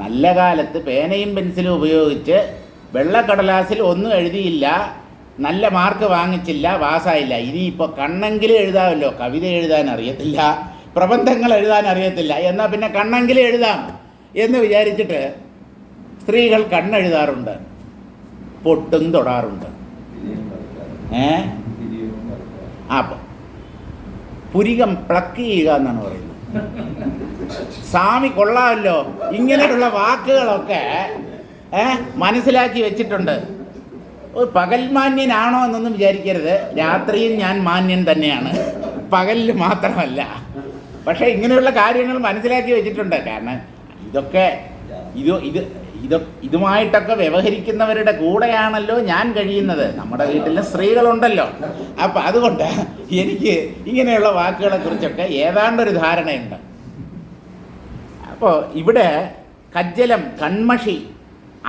നല്ല കാലത്ത് പേനയും പെൻസിലും ഉപയോഗിച്ച് വെള്ളക്കടലാസിൽ ഒന്നും എഴുതിയില്ല, നല്ല മാർക്ക് വാങ്ങിച്ചില്ല, പാസ്സായില്ല. ഇനിയിപ്പോൾ കണ്ണെങ്കിലും എഴുതാമല്ലോ, കവിത എഴുതാൻ അറിയത്തില്ല, പ്രബന്ധങ്ങൾ എഴുതാൻ അറിയത്തില്ല, എന്നാൽ പിന്നെ കണ്ണെങ്കിലും എഴുതാം എന്ന് വിചാരിച്ചിട്ട് സ്ത്രീകൾ കണ്ണെഴുതാറുണ്ട്, പൊട്ടും തൊടാറുണ്ട്. അപ്പം പുരികം പ്ലക്ക് ചെയ്യുക എന്നാണ് പറയുന്നത്. സ്വാമി കൊള്ളാമല്ലോ, ഇങ്ങനെയുള്ള വാക്കുകളൊക്കെ മനസ്സിലാക്കി വെച്ചിട്ടുണ്ട്. ഒരു പകൽ മാന്യനാണോ എന്നൊന്നും വിചാരിക്കരുത്, രാത്രിയും ഞാൻ മാന്യൻ തന്നെയാണ്, പകലിൽ മാത്രമല്ല. പക്ഷേ ഇങ്ങനെയുള്ള കാര്യങ്ങൾ മനസ്സിലാക്കി വെച്ചിട്ടുണ്ട്. കാരണം ഇതൊക്കെ ഇതുമായിട്ടൊക്കെ വ്യവഹരിക്കുന്നവരുടെ കൂടെയാണല്ലോ ഞാൻ കഴിയുന്നത്. നമ്മുടെ വീട്ടിൽ സ്ത്രീകളുണ്ടല്ലോ. അപ്പം അതുകൊണ്ട് എനിക്ക് ഇങ്ങനെയുള്ള വാക്കുകളെക്കുറിച്ചൊക്കെ ഏതാണ്ടൊരു ധാരണയുണ്ട്. അപ്പോൾ ഇവിടെ കജ്ജലം, കൺമഷി,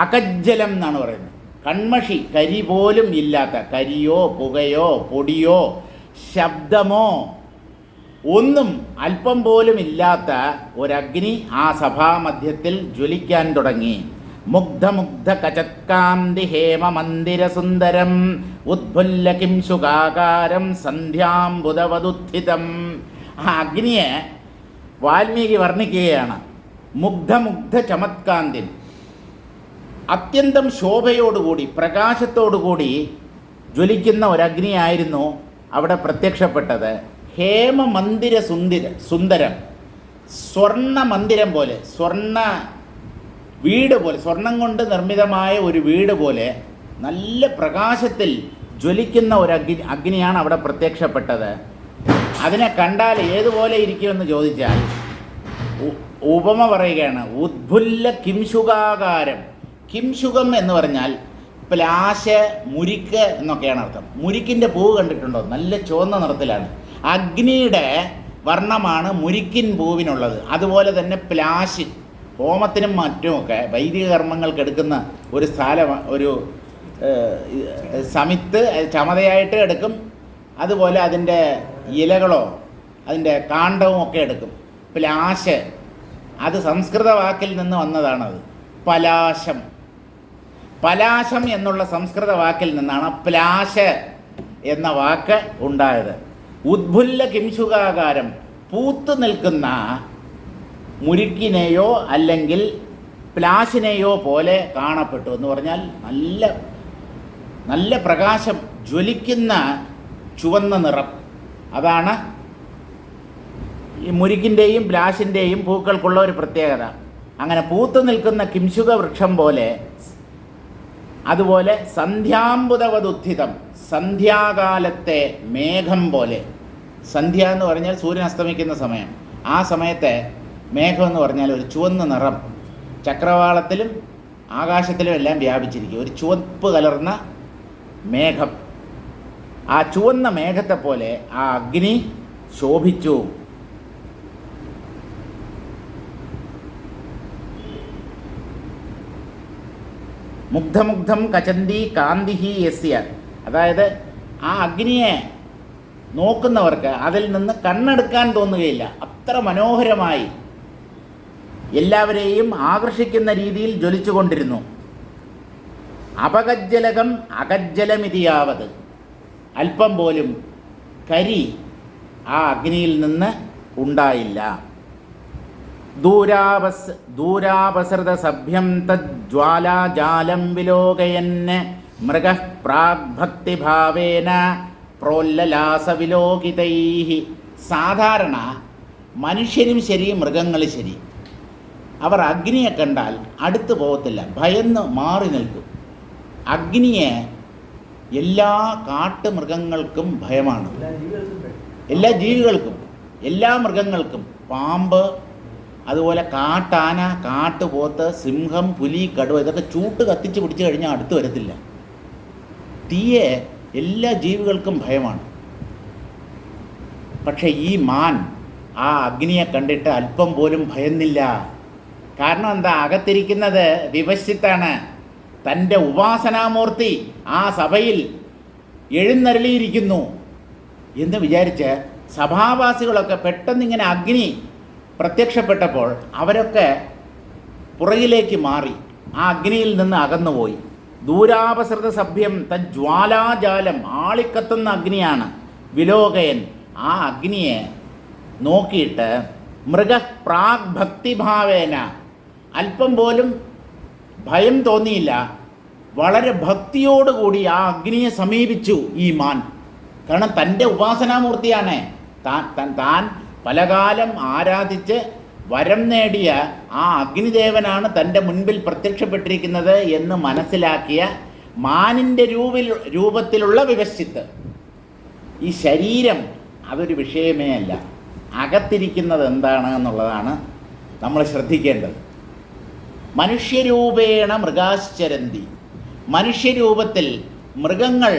അകജ്ജലം എന്നാണ് പറയുന്നത്. കൺമഷി, കരി പോലും ഇല്ലാത്ത, കരിയോ പുകയോ പൊടിയോ ശബ്ദമോ ഒന്നും അല്പം പോലും ഇല്ലാത്ത ഒരഗ്നി ആ സഭാമധ്യത്തിൽ ജ്വലിക്കാൻ തുടങ്ങി. മുഗ്ധമുഗ്ധ കചത്കാന്തി ഹേമമന്ദിരസുന്ദരം ഉദ്ഭുല്ല കിംശുകാകാരം സന്ധ്യാംബുധവതുത്ഥിതം. ആ അഗ്നിയെ വാൽമീകി വർണ്ണിക്കുകയാണ്. മുഗ്ധമുഗ്ധ ചമത്കാന്തിൻ, അത്യന്തം ശോഭയോടുകൂടി പ്രകാശത്തോടുകൂടി ജ്വലിക്കുന്ന ഒരഗ്നിയായിരുന്നു അവിടെ പ്രത്യക്ഷപ്പെട്ടത്. ഹേമമന്ദിര സുന്ദരം, സ്വർണ്ണ മന്ദിരം പോലെ, സ്വർണ്ണ വീട് പോലെ, സ്വർണം കൊണ്ട് നിർമ്മിതമായ ഒരു വീട് പോലെ നല്ല പ്രകാശത്തിൽ ജ്വലിക്കുന്ന ഒരു അഗ്നിയാണ് അവിടെ പ്രത്യക്ഷപ്പെട്ടത്. അതിനെ കണ്ടാൽ ഏതുപോലെ ഇരിക്കുമെന്ന് ചോദിച്ചാൽ ഉപമ പറയുകയാണ്. ഉദ്ഭുല്ല കിംശുകാകാരം. കിംശുകം എന്ന് പറഞ്ഞാൽ പ്ലാശ്, മുരിക്ക് എന്നൊക്കെയാണ് അർത്ഥം. മുരിക്കിൻ്റെ പൂവ് കണ്ടിട്ടുണ്ടോ? നല്ല ചുവന്ന നിറത്തിലാണ്. അഗ്നിയുടെ വർണ്ണമാണ് മുരിക്കിൻ പൂവിനുള്ളത്. അതുപോലെ തന്നെ പ്ലാശ്, ഹോമത്തിനും മറ്റുമൊക്കെ വൈദിക കർമ്മങ്ങൾക്ക് എടുക്കുന്ന ഒരു ഒരു സമിത്ത് ചമതയായിട്ട് എടുക്കും. അതുപോലെ അതിൻ്റെ ഇലകളോ അതിൻ്റെ കാണ്ഡവും ഒക്കെ എടുക്കും. പ്ലാശ്, അത് സംസ്കൃത വാക്കിൽ നിന്ന് വന്നതാണത്. പലാശം, പലാശം എന്നുള്ള സംസ്കൃത വാക്കിൽ നിന്നാണ് പ്ലാശ് എന്ന വാക്ക് ഉണ്ടായത്. ഉദ്ഭുല്ല കിംശുകാകാരം, പൂത്തു നിൽക്കുന്ന മുരിക്കിനെയോ അല്ലെങ്കിൽ പ്ലാശിനെയോ പോലെ കാണപ്പെട്ടു എന്ന് പറഞ്ഞാൽ നല്ല നല്ല പ്രകാശം, ജ്വലിക്കുന്ന ചുവന്ന നിറം. അതാണ് ഈ മുരിക്കിൻ്റെയും പ്ലാശിൻ്റെയും പൂക്കൾക്കുള്ള ഒരു പ്രത്യേകത. അങ്ങനെ പൂത്തു നിൽക്കുന്ന കിംശുക വൃക്ഷം പോലെ, അതുപോലെ സന്ധ്യാംബുധവതുത്ഥിതം, സന്ധ്യാകാലത്തെ മേഘം പോലെ. സന്ധ്യ എന്ന് പറഞ്ഞാൽ സൂര്യൻ അസ്തമിക്കുന്ന സമയം. ആ സമയത്തെ മേഘം എന്ന് പറഞ്ഞാൽ ഒരു ചുവന്ന നിറം, ചക്രവാളത്തിലും ആകാശത്തിലും എല്ലാം വ്യാപിച്ചിരിക്കും. ഒരു ചുവപ്പ് കലർന്ന മേഘം. ആ ചുവന്ന മേഘത്തെ പോലെ ആ അഗ്നി ശോഭിച്ചു. മുഗ്ധമുഗ്ധം കചന്തി കാന്തിഹി യസ്യ, അതായത് ആ അഗ്നിയെ നോക്കുന്നവർക്ക് അതിൽ നിന്ന് കണ്ണെടുക്കാൻ തോന്നുകയില്ല. അത്ര മനോഹരമായി എല്ലാവരെയും ആകർഷിക്കുന്ന രീതിയിൽ ജ്വലിച്ചുകൊണ്ടിരുന്നു. അപകജ്ജലകം അകജ്ജലമിതിയാവത്, അല്പം പോലും കരി ആ അഗ്നിയിൽ നിന്ന് ഉണ്ടായില്ല. ദൂരാപസൃത സഭ്യം തജ്ജ്വാലാജാലം വിലോകയന് മൃഗഃ പ്രാഗ്ഭക്തിഭാവേന പ്രോല്ലലാസവിലോകിതൈഃ. സാധാരണ മനുഷ്യരും ശരി മൃഗങ്ങളും ശരി അവർ അഗ്നിയെ കണ്ടാൽ അടുത്ത് പോകത്തില്ല, ഭയന്ന് മാറി നിൽക്കും. അഗ്നിയെ എല്ലാ കാട്ടുമൃഗങ്ങൾക്കും ഭയമാണ്, എല്ലാ ജീവികൾക്കും, എല്ലാ മൃഗങ്ങൾക്കും. പാമ്പ്, അതുപോലെ കാട്ടാന, കാട്ടുപോത്ത്, സിംഹം, പുലി, കടുവ ഇതൊക്കെ ചൂട്ട് കത്തിച്ച് പിടിച്ചു കഴിഞ്ഞാൽ അടുത്ത് വരത്തില്ല. തീയെ എല്ലാ ജീവികൾക്കും ഭയമാണ്. പക്ഷേ ഈ മാൻ ആ അഗ്നിയെ കണ്ടിട്ട് അല്പം പോലും ഭയന്നില്ല. കാരണം എന്താ? അകത്തിരിക്കുന്നത് വിപശ്ചിത്താണ്. തൻ്റെ ഉപാസനാമൂർത്തി ആ സഭയിൽ എഴുന്നരുളിയിരിക്കുന്നു എന്ന് വിചാരിച്ച് സഭാവാസികളൊക്കെ പെട്ടെന്നിങ്ങനെ അഗ്നി പ്രത്യക്ഷപ്പെട്ടപ്പോൾ അവരൊക്കെ പുറകിലേക്ക് മാറി, ആ അഗ്നിയിൽ നിന്ന് അകന്നുപോയി. ദൂരാപസൃത സഭ്യം തജ്ജ്വാലാജാലം, ആളിക്കത്തുന്ന അഗ്നിയാണ്. വിലോകയൻ, ആ അഗ്നിയെ നോക്കിയിട്ട് മൃഗഃ പ്രാഗ്ഭക്തിഭാവേന, അല്പം പോലും ഭയം തോന്നിയില്ല, വളരെ ഭക്തിയോടുകൂടി ആ അഗ്നിയെ സമീപിച്ചു ഈ മാൻ. കാരണം തൻ്റെ ഉപാസനാമൂർത്തിയാണ്, താൻ പലകാലം ആരാധിച്ച് വരം നേടിയ ആ അഗ്നിദേവനാണ് തൻ്റെ മുൻപിൽ പ്രത്യക്ഷപ്പെട്ടിരിക്കുന്നത് എന്ന് മനസ്സിലാക്കിയ മാനിൻ്റെ രൂപത്തിലുള്ള വിപശ്ചിത്ത്. ഈ ശരീരം അതൊരു വിഷയമേ അല്ല, അകത്തിരിക്കുന്നത് എന്താണ് എന്നുള്ളതാണ് നമ്മൾ ശ്രദ്ധിക്കേണ്ടത്. മനുഷ്യരൂപേണ മൃഗാശ്ചരന്തി, മനുഷ്യരൂപത്തിൽ മൃഗങ്ങൾ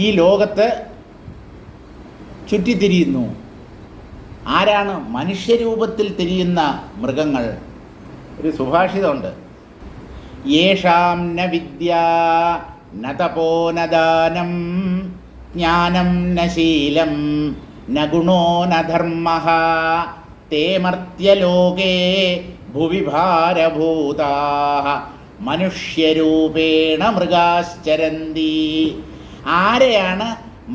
ഈ ലോകത്ത് ചുറ്റിത്തിരിയുന്നു. ആരാണ് മനുഷ്യരൂപത്തിൽ തിരിയുന്ന മൃഗങ്ങൾ? ഒരു സുഭാഷിതമുണ്ട്, യേഷാം ന വിദ്യ ന തപോ ന ദാനം ജ്ഞാനം ന ശീലം ന ഗുണോ ന ധർമ്മഃ തേ മർത്യലോകേ ഭുവി ഭാരഭൂതാഃ മനുഷ്യരൂപേണ മൃഗാശ്ചരന്തി. ആരെയാണ്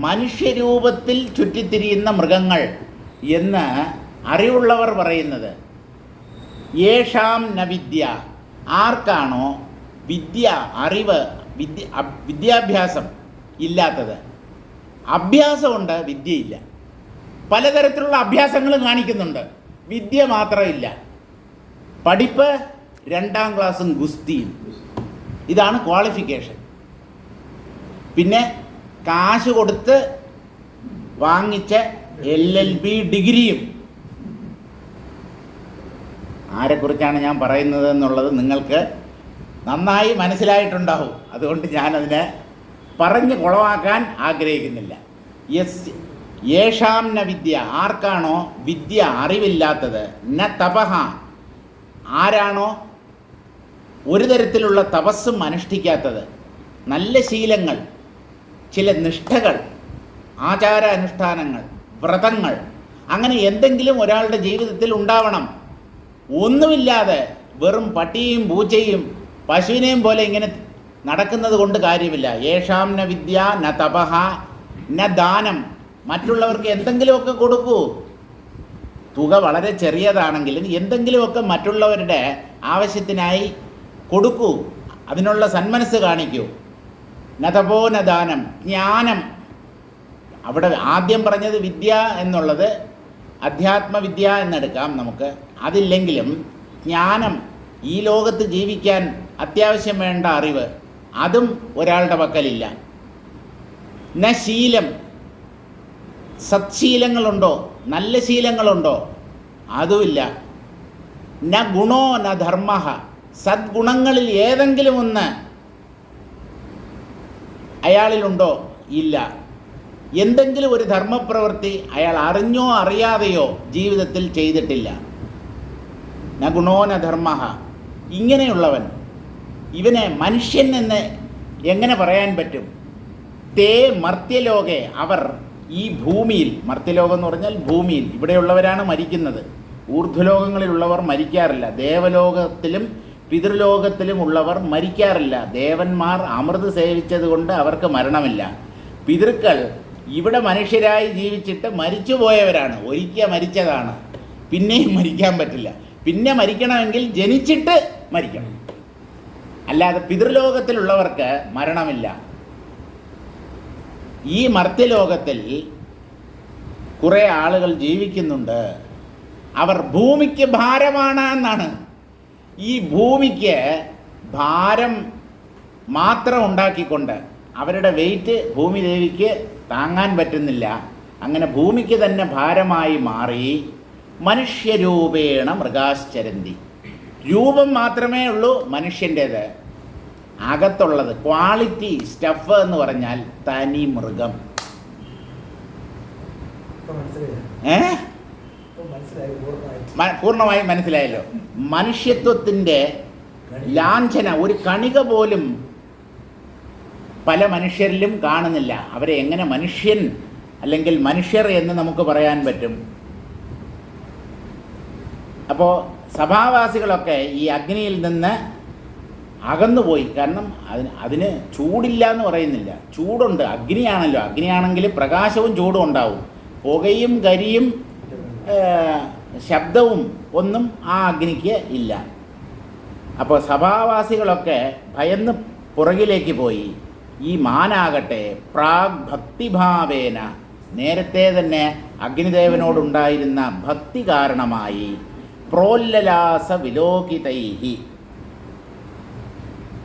മനുഷ്യരൂപത്തിൽ ചുറ്റിത്തിരിയുന്ന മൃഗങ്ങൾ എന്ന് അറിവുള്ളവർ പറയുന്നത്? യേഷാം ന വിദ്യ, ആർക്കാണോ വിദ്യ, അറിവ്, വിദ്യാഭ്യാസം ഇല്ലാത്തത്. അഭ്യാസമുണ്ട്, വിദ്യയില്ല. പലതരത്തിലുള്ള അഭ്യാസങ്ങൾ കാണിക്കുന്നുണ്ട്, വിദ്യ മാത്രമില്ല. പഠിപ്പ് 2ാം ക്ലാസ്സും ഗുസ്തിയും, ഇതാണ് ക്വാളിഫിക്കേഷൻ. പിന്നെ കാശ് കൊടുത്ത് വാങ്ങിച്ച LLB ഡിഗ്രിയും. ആരെക്കുറിച്ചാണ് ഞാൻ പറയുന്നത് എന്നുള്ളത് നിങ്ങൾക്ക് നന്നായി മനസ്സിലായിട്ടുണ്ടാവും. അതുകൊണ്ട് ഞാനതിനെ പറഞ്ഞ് കുളമാക്കാൻ ആഗ്രഹിക്കുന്നില്ല. യേഷാം ന വിദ്യ, ആർക്കാണോ വിദ്യ, അറിവില്ലാത്തത്. ന തപഃ, ആരാണോ ഒരു തരത്തിലുള്ള തപസ്സും അനുഷ്ഠിക്കാത്തത്. നല്ല ശീലങ്ങൾ, ചില നിഷ്ഠകൾ, ആചാര അനുഷ്ഠാനങ്ങൾ, വ്രതങ്ങൾ, അങ്ങനെ എന്തെങ്കിലും ഒരാളുടെ ജീവിതത്തിൽ ഉണ്ടാവണം. ഒന്നുമില്ലാതെ വെറും പട്ടിയും പൂച്ചയും പശുവിനെയും പോലെ ഇങ്ങനെ നടക്കുന്നത് കൊണ്ട് കാര്യമില്ല. യേഷാം ന വിദ്യ ന തപഃ ന ദാനം, മറ്റുള്ളവർക്ക് എന്തെങ്കിലുമൊക്കെ കൊടുക്കൂ. തുക വളരെ ചെറിയതാണെങ്കിലും എന്തെങ്കിലുമൊക്കെ മറ്റുള്ളവരുടെ ആവശ്യത്തിനായി കൊടുക്കൂ, അതിനുള്ള സന്മനസ് കാണിക്കൂ. ന തപോ ന ദാനം. ജ്ഞാനം, അവിടെ ആദ്യം പറഞ്ഞത് വിദ്യ എന്നുള്ളത് അധ്യാത്മവിദ്യ എന്നെടുക്കാം നമുക്ക്. അതില്ലെങ്കിലും ജ്ഞാനം, ഈ ലോകത്ത് ജീവിക്കാൻ അത്യാവശ്യം വേണ്ട അറിവ്, അതും ഒരാളുടെ പക്കലില്ല. ന ശീലം, സത്ശീലങ്ങളുണ്ടോ, നല്ല ശീലങ്ങളുണ്ടോ, അതുമില്ല. ന ഗുണോ ന ധർമ്മഃ, സദ്ഗുണങ്ങളിൽ ഏതെങ്കിലും ഒന്ന് അയാളിലുണ്ടോ? ഇല്ല. എന്തെങ്കിലും ഒരു ധർമ്മപ്രവൃത്തി അയാൾ അറിഞ്ഞോ അറിയാതെയോ ജീവിതത്തിൽ ചെയ്തിട്ടില്ല. ന ഗുണോ ന ധർമ്മഃ. ഇങ്ങനെയുള്ളവൻ, ഇവനെ മനുഷ്യൻ എന്ന് എങ്ങനെ പറയാൻ പറ്റും? തേ മർത്യലോകെ, അവർ ഈ ഭൂമിയിൽ, മർത്യലോകം എന്ന് പറഞ്ഞാൽ ഭൂമിയിൽ, ഇവിടെയുള്ളവരാണ് മരിക്കുന്നത്. ഊർധ്വലോകങ്ങളിലുള്ളവർ മരിക്കാറില്ല. ദേവലോകത്തിലും പിതൃലോകത്തിലുമുള്ളവർ മരിക്കാറില്ല. ദേവന്മാർ അമൃത് സേവിച്ചത് കൊണ്ട് അവർക്ക് മരണമില്ല. പിതൃക്കൾ ഇവിടെ മനുഷ്യരായി ജീവിച്ചിട്ട് മരിച്ചുപോയവരാണ്, ഒരിക്കൽ മരിച്ചതാണ്, പിന്നെയും മരിക്കാൻ പറ്റില്ല. പിന്നെ മരിക്കണമെങ്കിൽ ജനിച്ചിട്ട് മരിക്കണം, അല്ലാതെ പിതൃലോകത്തിലുള്ളവർക്ക് മരണമില്ല. ഈ മർത്യലോകത്തിൽ കുറേ ആളുകൾ ജീവിക്കുന്നുണ്ട്. അവർ ഭൂമിക്ക് ഭാരമാണ് എന്നാണ്. ഈ ഭൂമിക്ക് ഭാരം മാത്രം ഉണ്ടാക്കിക്കൊണ്ട് അവരുടെ വെയിറ്റ് ഭൂമി ദേവിക്ക് താങ്ങാൻ പറ്റുന്നില്ല. അങ്ങനെ ഭൂമിക്ക് തന്നെ ഭാരമായി മാറി മനുഷ്യരൂപേണ മൃഗാശ്ചരന്തി. രൂപം മാത്രമേ ഉള്ളൂ മനുഷ്യൻ്റേത്, അകത്തുള്ളത് ക്വാളിറ്റി സ്റ്റഫ് എന്ന് പറഞ്ഞാൽ തനി മൃഗം. പൂർണ്ണമായും മനസ്സിലായല്ലോ. മനുഷ്യത്വത്തിൻ്റെ ലാഞ്ചന ഒരു കണിക പോലും പല മനുഷ്യരിലും കാണുന്നില്ല. അവരെ എങ്ങനെ മനുഷ്യൻ അല്ലെങ്കിൽ മനുഷ്യർ എന്ന് നമുക്ക് പറയാൻ പറ്റും? അപ്പോൾ സഭാവാസികളൊക്കെ ഈ അഗ്നിയിൽ നിന്ന് അകന്നുപോയി. കാരണം അതിന് ചൂടില്ല എന്ന് പറയുന്നില്ല, ചൂടുണ്ട്. അഗ്നിയാണല്ലോ, അഗ്നിയാണെങ്കിൽ പ്രകാശവും ചൂടും ഉണ്ടാവും. പുകയും കരിയും ശബ്ദവും ഒന്നും ആ അഗ്നിക്ക് ഇല്ല. അപ്പോൾ സഭാവാസികളൊക്കെ ഭയന്ന് പുറകിലേക്ക് പോയി. ഈ മാനാകട്ടെ പ്രാഗ് ഭക്തിഭാവേന, നേരത്തെ തന്നെ അഗ്നിദേവനോടുണ്ടായിരുന്ന ഭക്തി കാരണമായി പ്രോല്ലലാസ വിലോകിതൈഹി,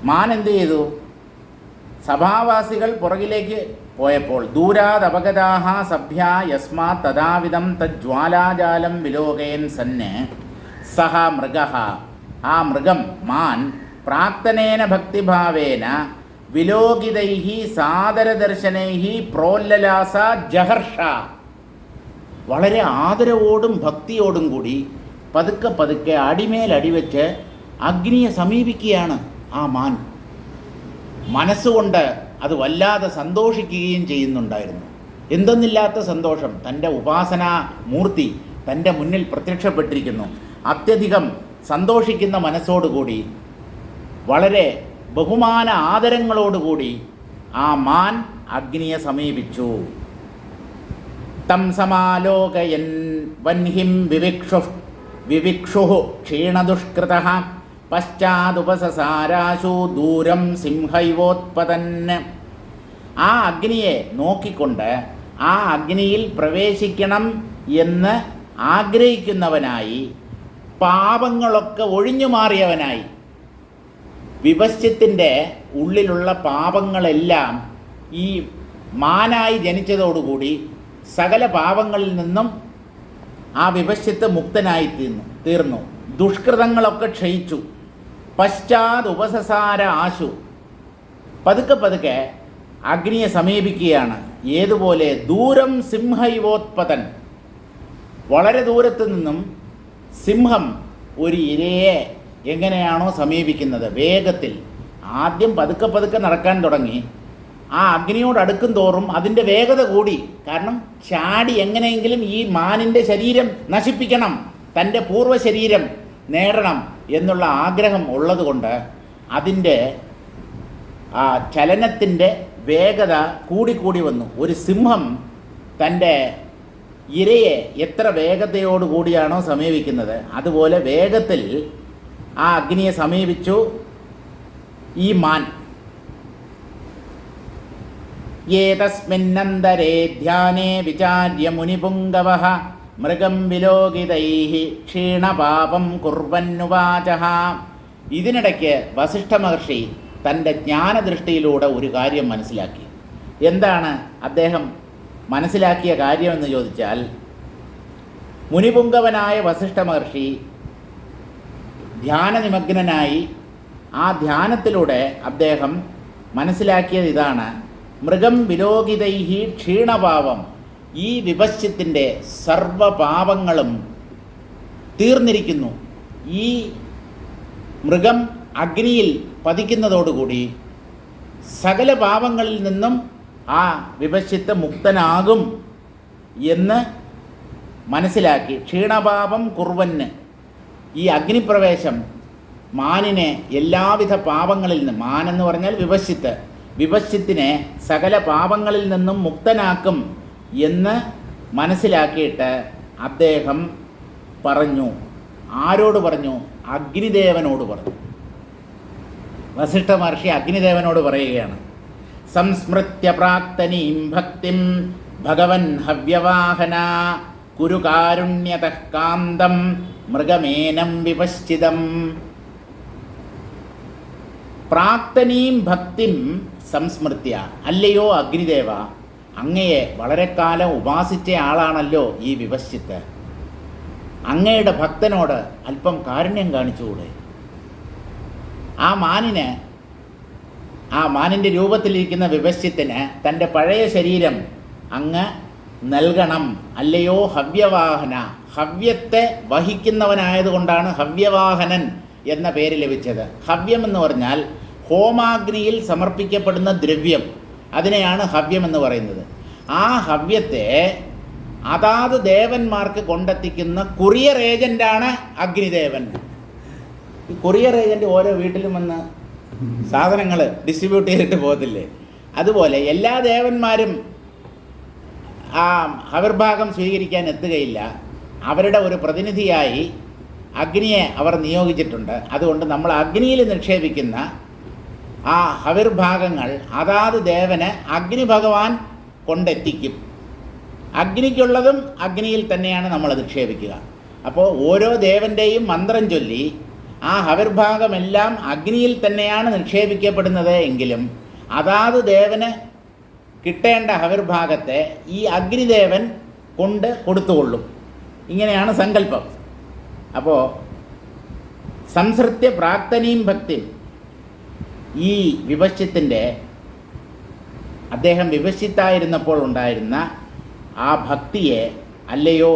മാൻ എന്ത് ചെയ്തു? സഭാവാസികൾ പുറകിലേക്ക് പോയപ്പോൾ ദൂരാദപഗതാഹ സഭ്യ യസ്മാത് തഥാവിധം തജ്ജ്വാലാജാലം വിലോകയൻ സന്ന് സഹ മൃഗഃ, ആ മൃഗം മാൻ പ്രാക്തനേന ഭക്തിഭാവേന വിലോകിതൈഹി സാദരദർശനൈഹി പ്രോല്ലലാസ ജഹർഷ, വളരെ ആദരവോടും ഭക്തിയോടും കൂടി പതുക്കെ പതുക്കെ അടിമേലടിവെച്ച് അഗ്നിയെ സമീപിക്കുകയാണ് ആ മാൻ. മനസ്സുകൊണ്ട് അത് വല്ലാതെ സന്തോഷിക്കുകയും ചെയ്യുന്നുണ്ടായിരുന്നു. എന്തെന്നില്ലാത്ത സന്തോഷം. തൻ്റെ ഉപാസനാ മൂർത്തി തൻ്റെ മുന്നിൽ പ്രത്യക്ഷപ്പെട്ടിരിക്കുന്നു. അത്യധികം സന്തോഷിക്കുന്ന മനസ്സോടുകൂടി, വളരെ ബഹുമാന ആദരങ്ങളോടുകൂടി ആ മാൻ അഗ്നിയെ സമീപിച്ചു. തം സമാലോകയൻ വൻഹിം വിവിക്ഷു ക്ഷീണദുഷ്കൃതഃ പശ്ചാതുപസസാരാശു ദൂരം സിംഹൈവോത്പതന്. ആ അഗ്നിയെ നോക്കിക്കൊണ്ട് ആ അഗ്നിയിൽ പ്രവേശിക്കണം എന്ന് ആഗ്രഹിക്കുന്നവനായി, പാപങ്ങളൊക്കെ ഒഴിഞ്ഞു മാറിയവനായി, വിപശ്ചിത്തിൻ്റെ ഉള്ളിലുള്ള പാപങ്ങളെല്ലാം ഈ മാനായി ജനിച്ചതോടുകൂടി സകല പാപങ്ങളിൽ നിന്നും ആ വിപശ്ചിത്ത് മുക്തനായി തീർന്നു. ദുഷ്കൃതങ്ങളൊക്കെ ക്ഷയിച്ചു. പശ്ചാതുപസസാര ആശു, പതുക്കെ പതുക്കെ അഗ്നിയെ സമീപിക്കുകയാണ്. ഏതുപോലെ? ദൂരം സിംഹൈവോത്പതൻ, വളരെ ദൂരത്തു നിന്നും സിംഹം ഒരു ഇരയെ എങ്ങനെയാണോ സമീപിക്കുന്നത് വേഗത്തിൽ, ആദ്യം പതുക്കെ പതുക്കെ നടക്കാൻ തുടങ്ങി. ആ അഗ്നിയോട് അടുക്കും തോറും അതിൻ്റെ വേഗത കൂടി. കാരണം ചാടി എങ്ങനെയെങ്കിലും ഈ മാനിൻ്റെ ശരീരം നശിപ്പിക്കണം, തൻ്റെ പൂർവ്വ ശരീരം നേടണം എന്നുള്ള ആഗ്രഹം ഉള്ളതുകൊണ്ട് അതിൻ്റെ ആ ചലനത്തിൻ്റെ വേഗത കൂടിക്കൂടി വന്നു. ഒരു സിംഹം തൻ്റെ ഇരയെ എത്ര വേഗതയോടുകൂടിയാണോ സമീപിക്കുന്നത് അതുപോലെ വേഗത്തിൽ ആ അഗ്നിയെ സമീപിച്ചു ഈ മാൻ. ഏതസ്മിന്നന്തരേ ധ്യാനേ വിചാര്യ മുനിപുംഗവഃ മൃഗം വിലോകിതൈഹി ക്ഷീണപാപം കുർവന്നുവാചഃ. ഇതിനിടയ്ക്ക് വസിഷ്ഠ മഹർഷി തൻ്റെ ജ്ഞാനദൃഷ്ടിയിലൂടെ ഒരു കാര്യം മനസ്സിലാക്കി. എന്താണ് അദ്ദേഹം മനസ്സിലാക്കിയ കാര്യമെന്ന് ചോദിച്ചാൽ, മുനിപുംഗവനായ വസിഷ്ഠ മഹർഷി ധ്യാനനിമഗ്നനായി ആ ധ്യാനത്തിലൂടെ അദ്ദേഹം മനസ്സിലാക്കിയത് ഇതാണ്: മൃഗം വിലോകിതൈഹി ക്ഷീണപാപം, ഈ വിപശ്ചിത്തിൻ്റെ സർവപാപങ്ങളും തീർന്നിരിക്കുന്നു. ഈ മൃഗം അഗ്നിയിൽ പതിക്കുന്നതോടുകൂടി സകല പാപങ്ങളിൽ നിന്നും ആ വിപശ്ചിത്ത് മുക്തനാകും എന്ന് മനസ്സിലാക്കി. ക്ഷീണപാപം കുർവന്, ഈ അഗ്നിപ്രവേശം മാനിനെ എല്ലാവിധ പാപങ്ങളിൽ നിന്നും, മാനെന്ന് പറഞ്ഞാൽ വിപശ്ചിത്ത്, വിപശ്ചിത്തിനെ സകല പാപങ്ങളിൽ നിന്നും മുക്തനാക്കും എന്ന് മനസ്സിലാക്കിയിട്ട് അദ്ദേഹം പറഞ്ഞു. ആരോട് പറഞ്ഞു? അഗ്നിദേവനോട് പറഞ്ഞു. വസിഷ്ഠ മഹർഷി അഗ്നിദേവനോട് പറയുകയാണ്, സംസ്മൃത്യ പ്രാക്തനീം ഭക്തിം ഭഗവൻ ഹവ്യവാഹന കുരു കാരുണ്യതഃ കാന്തം മൃഗമേനം വിപശ്ചിതം. പ്രാക്തനീം ഭക്തിം സംസ്മൃത്യ, അല്ലയോ അഗ്നിദേവ, അങ്ങയെ വളരെ കാലം ഉപാസിച്ച ആളാണല്ലോ ഈ വിപശ്ചിത്ത്. അങ്ങയുടെ ഭക്തനോട് അല്പം കാരുണ്യം കാണിച്ചുകൂടെ? ആ മാനിൻ്റെ രൂപത്തിലിരിക്കുന്ന വിപശ്ചിത്തിന് തൻ്റെ പഴയ ശരീരം അങ്ങ് നൽകണം. അല്ലയോ ഹവ്യവാഹന, ഹവ്യത്തെ വഹിക്കുന്നവനായതുകൊണ്ടാണ് ഹവ്യവാഹനൻ എന്ന പേര് ലഭിച്ചത്. ഹവ്യം എന്ന് പറഞ്ഞാൽ ഹോമാഗ്നിയിൽ സമർപ്പിക്കപ്പെടുന്ന ദ്രവ്യം, അതിനെയാണ് ഹവ്യം എന്ന് പറയുന്നത്. ആ ഹവ്യത്തെ അതാത് ദേവന്മാർക്ക് കൊണ്ടെത്തിക്കുന്ന കൊറിയർ ഏജൻ്റാണ് അഗ്നിദേവൻ. ഈ കൊറിയർ ഏജൻറ്റ് ഓരോ വീട്ടിലും വന്ന് സാധനങ്ങൾ ഡിസ്ട്രിബ്യൂട്ട് ചെയ്തിട്ട് പോകത്തില്ലേ? അതുപോലെ എല്ലാ ദേവന്മാരും ആ ഹവിർഭാഗം സ്വീകരിക്കാൻ എത്തുകയില്ല. അവരുടെ ഒരു പ്രതിനിധിയായി അഗ്നിയെ അവർ നിയോഗിച്ചിട്ടുണ്ട്. അതുകൊണ്ട് നമ്മൾ അഗ്നിയിൽ നിക്ഷേപിക്കുന്ന ആ ഹവിർഭാഗങ്ങൾ അതാത് ദേവന് അഗ്നി ഭഗവാൻ കൊണ്ടെത്തിക്കും. അഗ്നിക്കുള്ളതും അഗ്നിയിൽ തന്നെയാണ് നമ്മൾ നിക്ഷേപിക്കുക. അപ്പോൾ ഓരോ ദേവൻ്റെയും മന്ത്രം ചൊല്ലി ആ ഹവിർഭാഗമെല്ലാം അഗ്നിയിൽ തന്നെയാണ് നിക്ഷേപിക്കപ്പെടുന്നത് എങ്കിലും അതാത് ദേവന് കിട്ടേണ്ട ഹവിർഭാഗത്തെ ഈ അഗ്നിദേവൻ കൊടുത്തുകൊള്ളും. ഇങ്ങനെയാണ് സങ്കല്പം. അപ്പോൾ സംസൃത്യ പ്രാക്തനീം ഭക്തി, ഈ വിപശ്ചിത്തിൻ്റെ അദ്ദേഹം വിപശ്ചിത്തായിരുന്നപ്പോൾ ഉണ്ടായിരുന്ന ആ ഭക്തിയെ, അല്ലയോ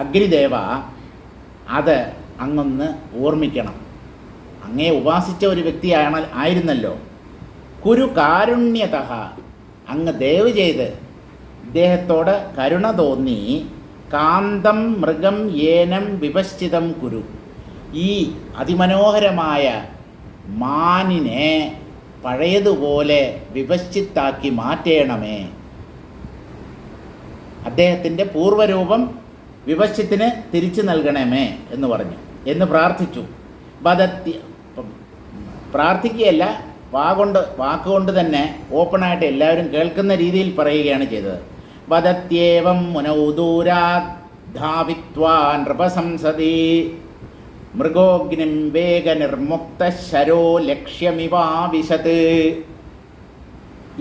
അഗ്നിദേവ, അത് അങ്ങൊന്ന് ഓർമ്മിക്കണം. അങ്ങേ ഉപാസിച്ച ഒരു ആയിരുന്നല്ലോ. കുരു കാരുണ്യതഃ, അങ്ങ് ദയവ് ചെയ്ത് ഇദ്ദേഹത്തോട് കരുണ തോന്നി കാന്തം മൃഗം ഏനം വിപശ്ചിതം കുരു, ഈ അതിമനോഹരമായ മാനിനെ പഴയതുപോലെ വിപശ്ചിത്താക്കി മാറ്റേണമേ. അദ്ദേഹത്തിൻ്റെ പൂർവ്വരൂപം വിപശ്ചിത്തിന് തിരിച്ചു നൽകണമേ എന്ന് പറഞ്ഞു, എന്ന് പ്രാർത്ഥിച്ചു. പ്രാർത്ഥിക്കുകയല്ല, വാക്കുകൊണ്ട് തന്നെ ഓപ്പണായിട്ട് എല്ലാവരും കേൾക്കുന്ന രീതിയിൽ പറയുകയാണ് ചെയ്തത്. വദത്യേവം മുനൗ ദൂരാത് ധാവിത്വാ നൃപസംസതി മൃഗോഗ്നിം വേഗനിർമുക്ത ശരോ ലക്ഷ്യമിവാവിശത്.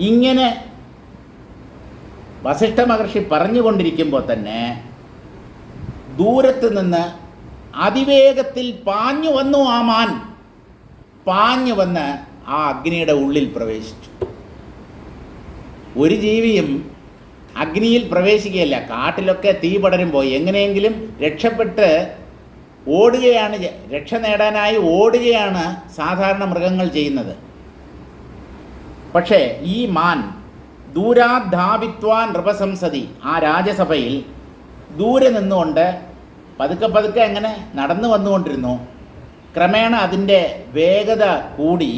ഇങ്ങനെ വസിഷ്ഠ മഹർഷി പറഞ്ഞുകൊണ്ടിരിക്കുമ്പോൾ തന്നെ ദൂരത്ത് നിന്ന് അതിവേഗത്തിൽ പാഞ്ഞു വന്നു ആ മാൻ. പാഞ്ഞു വന്ന് ആ അഗ്നിയുടെ ഉള്ളിൽ പ്രവേശിച്ചു. ഒരു ജീവിയും അഗ്നിയിൽ പ്രവേശിക്കുകയല്ല, കാട്ടിലൊക്കെ തീ പടരുമ്പോൾ എങ്ങനെയെങ്കിലും രക്ഷപ്പെട്ട് ഓടുകയാണ്, രക്ഷ നേടാനായി ഓടുകയാണ് സാധാരണ മൃഗങ്ങൾ ചെയ്യുന്നത്. പക്ഷേ ഈ മാൻ ദൂരാധാവിത്വാൻ നൃപസംസതി, ആ രാജസഭയിൽ ദൂരെ നിന്നുകൊണ്ട് പതുക്കെ അങ്ങനെ നടന്നു വന്നുകൊണ്ടിരുന്നു. ക്രമേണ അതിൻ്റെ വേഗത കൂടി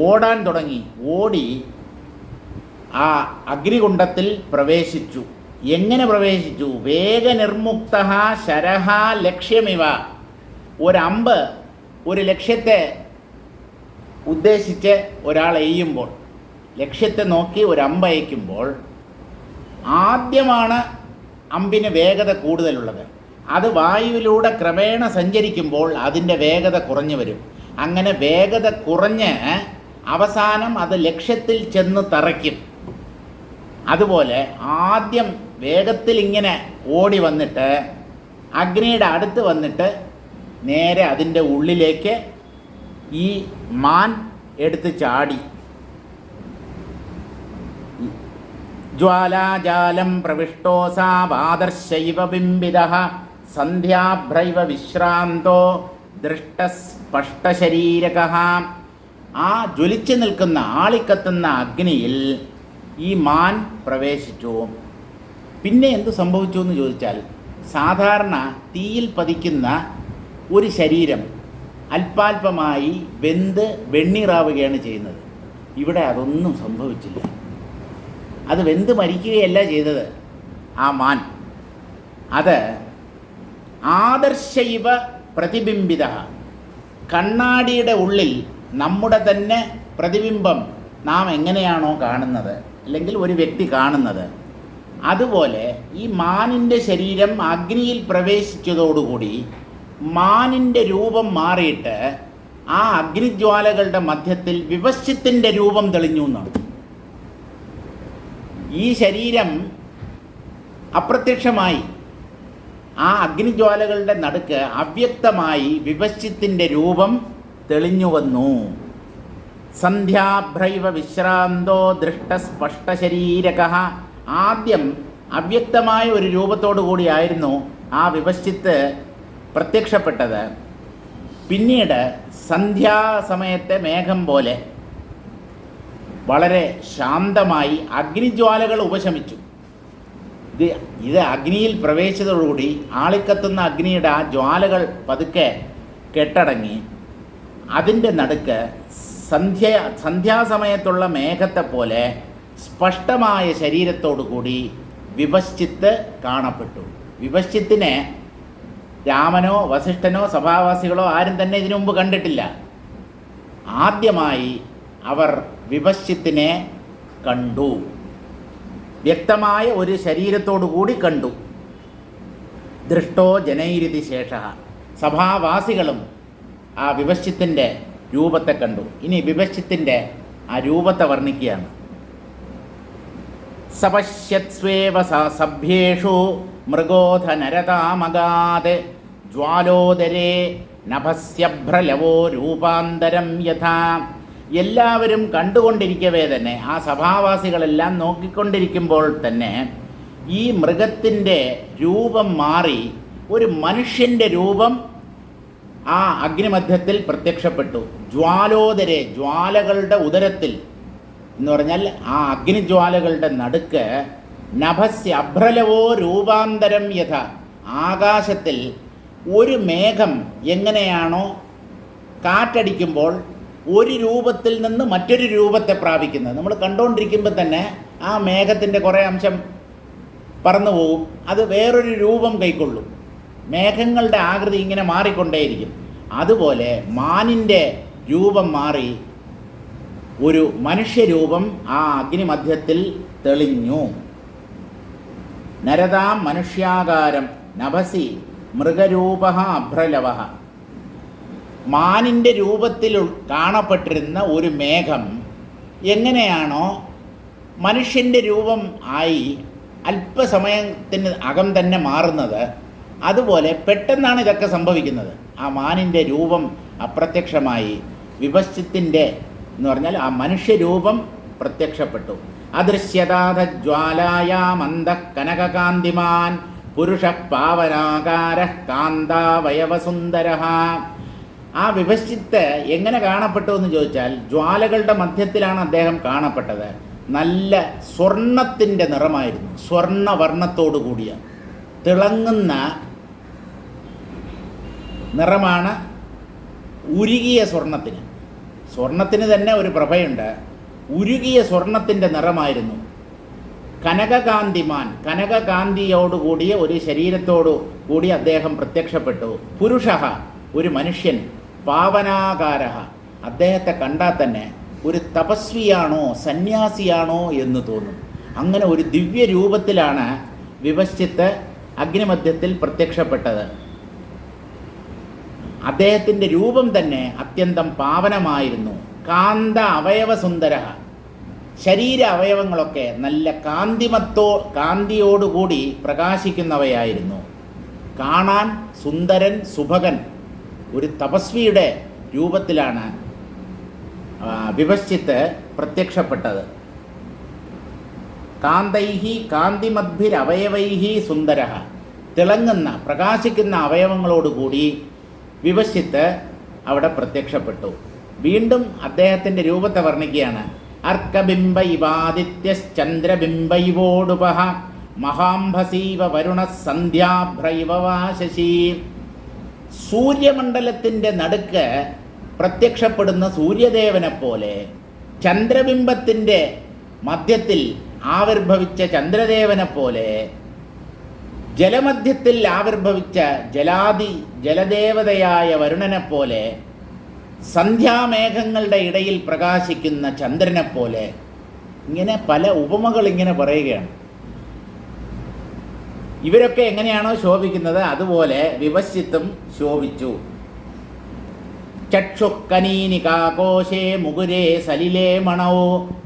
ഓടാൻ തുടങ്ങി. ഓടി ആ അഗ്നികുണ്ഡത്തിൽ പ്രവേശിച്ചു. എങ്ങനെ പ്രവേശിച്ചു? വേഗനിർമുക്ത ശരഹ ലക്ഷ്യമിവ. ഒരമ്പ് ഒരു ലക്ഷ്യത്തെ ഉദ്ദേശിച്ച് ഒരാൾ എയ്യുമ്പോൾ, ലക്ഷ്യത്തെ നോക്കി ഒരമ്പ് അയക്കുമ്പോൾ ആദ്യമാണ് അമ്പിന് വേഗത കൂടുതലുള്ളത്. അത് വായുവിലൂടെ ക്രമേണ സഞ്ചരിക്കുമ്പോൾ അതിൻ്റെ വേഗത കുറഞ്ഞു വരും. അങ്ങനെ വേഗത കുറഞ്ഞ് അവസാനം അത് ലക്ഷ്യത്തിൽ ചെന്ന് തറയ്ക്കും. അതുപോലെ ആദ്യം വേഗത്തിൽ ഇങ്ങനെ ഓടി വന്നിട്ട് അഗ്നിയുടെ അടുത്ത് വന്നിട്ട് നേരെ അതിൻ്റെ ഉള്ളിലേക്ക് ഈ മാൻ എടുത്ത് ചാടി. ജ്വാലാജാലം പ്രവിഷ്ടോസാവാദർശൈവ ബിംബിതഃ സന്ധ്യാഭ്രൈവ വിശ്രാന്തോ ദൃഷ്ടസ്പഷ്ടശരീരകഃ. ആ ജ്വലിച്ചു നിൽക്കുന്ന ആളിക്കത്തുന്ന അഗ്നിയിൽ ഈ മാൻ പ്രവേശിച്ചു. പിന്നെ എന്തു സംഭവിച്ചു എന്ന് ചോദിച്ചാൽ, സാധാരണ തീയിൽ പതിക്കുന്ന ഒരു ശരീരം അല്പാൽപമായി വെന്ത് വെണ്ണീറാവുകയാണ് ചെയ്യുന്നത്. ഇവിടെ അതൊന്നും സംഭവിച്ചില്ല. അത് വെന്ത് മരിക്കുകയല്ല ചെയ്തത്. ആ മാൻ അത് ആദർശൈവ പ്രതിബിംബിത, കണ്ണാടിയുടെ ഉള്ളിൽ നമ്മുടെ തന്നെ പ്രതിബിംബം നാം എങ്ങനെയാണോ കാണുന്നത്, അല്ലെങ്കിൽ ഒരു വ്യക്തി കാണുന്നത്, അതുപോലെ ഈ മാനിൻ്റെ ശരീരം അഗ്നിയിൽ പ്രവേശിച്ചതോടുകൂടി മാനിൻ്റെ രൂപം മാറിയിട്ട് ആ അഗ്നിജ്വാലകളുടെ മധ്യത്തിൽ വിവശ്യത്തിൻ്റെ രൂപം തെളിഞ്ഞു എന്നാണ്. ഈ ശരീരം അപ്രത്യക്ഷമായി ആ അഗ്നിജ്വാലകളുടെ നടുക്ക് അവ്യക്തമായി വിവശ്യത്തിൻ്റെ രൂപം തെളിഞ്ഞു വന്നു. സന്ധ്യാഭ്രൈവ വിശ്രാന്തോ ദൃഷ്ടസ്പഷ്ടശരീരക. ആദ്യം അവ്യക്തമായ ഒരു രൂപത്തോടു കൂടിയായിരുന്നു ആ വിവശ്യത്ത് പ്രത്യക്ഷപ്പെട്ടത്. പിന്നീട് സന്ധ്യാസമയത്തെ മേഘം പോലെ വളരെ ശാന്തമായി അഗ്നിജ്വാലകൾ ഉപശമിച്ചു. ഇത് അഗ്നിയിൽ പ്രവേശിച്ചതോടുകൂടി ആളിക്കത്തുന്ന അഗ്നിയുടെ ആ ജ്വാലകൾ പതുക്കെ കെട്ടടങ്ങി. അതിൻ്റെ നടുക്ക് സന്ധ്യാസമയത്തുള്ള മേഘത്തെ പോലെ സ്പഷ്ടമായ ശരീരത്തോടു കൂടി വിവശ്ചിത്ത് കാണപ്പെട്ടു. വിവശ്ചിത്തിനെ രാമനോ വസിഷ്ഠനോ സഭാവാസികളോ ആരും തന്നെ ഇതിനു മുമ്പ് കണ്ടിട്ടില്ല. ആദ്യമായി അവർ വിവശ്ചിത്തിനെ കണ്ടു. വ്യക്തമായ ഒരു ശരീരത്തോടു കൂടി കണ്ടു. ദൃഷ്ടോ ജനൈരിതി ശേഷ. സഭാവാസികളും ആ വിവശ്ചിത്തിൻ്റെ രൂപത്തെ കണ്ടു. ഇനി വിവശ്ചിത്തിൻ്റെ ആ രൂപത്തെ വർണ്ണിക്കുകയാണ്. സപശ്യത്സ്വേവ സഭ്യേഷു മൃഗോധ നരതാമഗാത് ജ്വാലോദരേ നഭസ്യഭ്രലവോ രൂപാന്തരം യഥാ. എല്ലാവരും കണ്ടുകൊണ്ടിരിക്കവേ തന്നെ, ആ സഭാവാസികളെല്ലാം നോക്കിക്കൊണ്ടിരിക്കുമ്പോൾ തന്നെ ഈ മൃഗത്തിൻ്റെ രൂപം മാറി ഒരു മനുഷ്യൻ്റെ രൂപം ആ അഗ്നിമധ്യത്തിൽ പ്രത്യക്ഷപ്പെട്ടു. ജ്വാലോദരെ, ജ്വാലകളുടെ ഉദരത്തിൽ എന്ന് പറഞ്ഞാൽ ആ അഗ്നിജ്വാലകളുടെ നടുക്ക് നഭസ്യ അഭ്രലവോ രൂപാന്തരം യഥ. ആകാശത്തിൽ ഒരു മേഘം എങ്ങനെയാണോ കാറ്റടിക്കുമ്പോൾ ഒരു രൂപത്തിൽ നിന്ന് മറ്റൊരു രൂപത്തെ പ്രാപിക്കുന്നത്, നമ്മൾ കണ്ടുകൊണ്ടിരിക്കുമ്പോൾ തന്നെ ആ മേഘത്തിൻ്റെ കുറേ അംശം പറന്നു പോകും, അത് വേറൊരു രൂപം കൈക്കൊള്ളും. മേഘങ്ങളുടെ ആകൃതി ഇങ്ങനെ മാറിക്കൊണ്ടേയിരിക്കും. അതുപോലെ മാനിൻ്റെ രൂപം മാറി ഒരു മനുഷ്യരൂപം ആ അഗ്നിമധ്യത്തിൽ തെളിഞ്ഞു. നരതാം മനുഷ്യാകാരം നഭസി മൃഗരൂപ അഭ്രലവ. മാനിൻ്റെ രൂപത്തിൽ കാണപ്പെട്ടിരുന്ന ഒരു മേഘം എങ്ങനെയാണോ മനുഷ്യൻ്റെ രൂപം ആയി അല്പസമയത്തിന് അകം തന്നെ മാറുന്നത്, അതുപോലെ പെട്ടെന്നാണ് ഇതൊക്കെ സംഭവിക്കുന്നത്. ആ മാനിൻ്റെ രൂപം അപ്രത്യക്ഷമായി വിവശ്ചിത്തിൻ്റെ എന്ന് പറഞ്ഞാൽ ആ മനുഷ്യരൂപം പ്രത്യക്ഷപ്പെട്ടു. അദൃശ്യതാഥ ജ്വാലായാമന്ത കനകകാന്തിമാൻ പുരുഷ പാവനാകാര കാന്താവയവസുന്ദര. ആ വിവശ്ചിത്ത് എങ്ങനെ കാണപ്പെട്ടു എന്ന് ചോദിച്ചാൽ ജ്വാലകളുടെ മധ്യത്തിലാണ് അദ്ദേഹം കാണപ്പെട്ടത്. നല്ല സ്വർണത്തിൻ്റെ നിറമായിരുന്നു, സ്വർണവർണ്ണത്തോടു കൂടിയ തിളങ്ങുന്ന നിറമാണ് ഉരുകിയ സ്വർണത്തിന്. സ്വർണത്തിന് തന്നെ ഒരു പ്രഭയുണ്ട്. ഉരുകിയ സ്വർണത്തിൻ്റെ നിറമായിരുന്നു. കനകകാന്തിമാൻ, കനകകാന്തിയോടുകൂടിയ ഒരു ശരീരത്തോടു കൂടി അദ്ദേഹം പ്രത്യക്ഷപ്പെട്ടു. പുരുഷ, ഒരു മനുഷ്യൻ. പാവനാകാര, അദ്ദേഹത്തെ കണ്ടാൽ തന്നെ ഒരു തപസ്വിയാണോ സന്യാസിയാണോ എന്ന് തോന്നും. അങ്ങനെ ഒരു ദിവ്യ രൂപത്തിലാണ് വിവശ്ചിത്ത് അഗ്നിമധ്യത്തിൽ പ്രത്യക്ഷപ്പെട്ടത്. അദ്ദേഹത്തിൻ്റെ രൂപം തന്നെ അത്യന്തം പാവനമായിരുന്നു. കാന്ത അവയവസുന്ദര, ശരീര അവയവങ്ങളൊക്കെ നല്ല കാന്തിയോടുകൂടി പ്രകാശിക്കുന്നവയായിരുന്നു. കാണാൻ സുന്ദരൻ, സുഭകൻ, ഒരു തപസ്വിയുടെ രൂപത്തിലാണ് വിവശ്ചിത്ത് പ്രത്യക്ഷപ്പെട്ടത്. കാന്തൈഹി കാന്തിമദ്ഭിരവയവൈഹി സുന്ദര, തിളങ്ങുന്ന പ്രകാശിക്കുന്ന അവയവങ്ങളോടുകൂടി വിവശ്ചിത്ത് അവിടെ പ്രത്യക്ഷപ്പെട്ടു. വീണ്ടും അദ്ദേഹത്തിൻ്റെ രൂപത്തെ വർണ്ണിക്കുകയാണ്. അർക്കബിംബ ഇവാദിത്യശ്ചന്ദ്രബിംബ ഇവോടുപഹ മഹാംഭസീവ വരുണ സന്ധ്യാഭ്രൈവ വാശശി. സൂര്യമണ്ഡലത്തിൻ്റെ നടുക്ക് പ്രത്യക്ഷപ്പെടുന്ന സൂര്യദേവനെ പോലെ ചന്ദ്രബിംബത്തിൻ്റെ മധ്യത്തിൽ ആവിർഭവിച്ച ചന്ദ്രദേവനെ പോലെ ജലമധ്യത്തിൽ ആവിർഭവിച്ച ജലദേവതയായ വരുണനെ പോലെ സന്ധ്യാമേഘങ്ങളുടെ ഇടയിൽ പ്രകാശിക്കുന്ന ചന്ദ്രനെ പോലെ ഇങ്ങനെ പല ഉപമകൾ ഇങ്ങനെ പറയുകയാണ്. ഇവരൊക്കെ എങ്ങനെയാണോ ശോഭിക്കുന്നത് അതുപോലെ വിവശ്ചിത്തും ശോഭിച്ചു. ചക്ഷുക്കനീനികാകോശേ മുകുരേ സലിലേ മണോ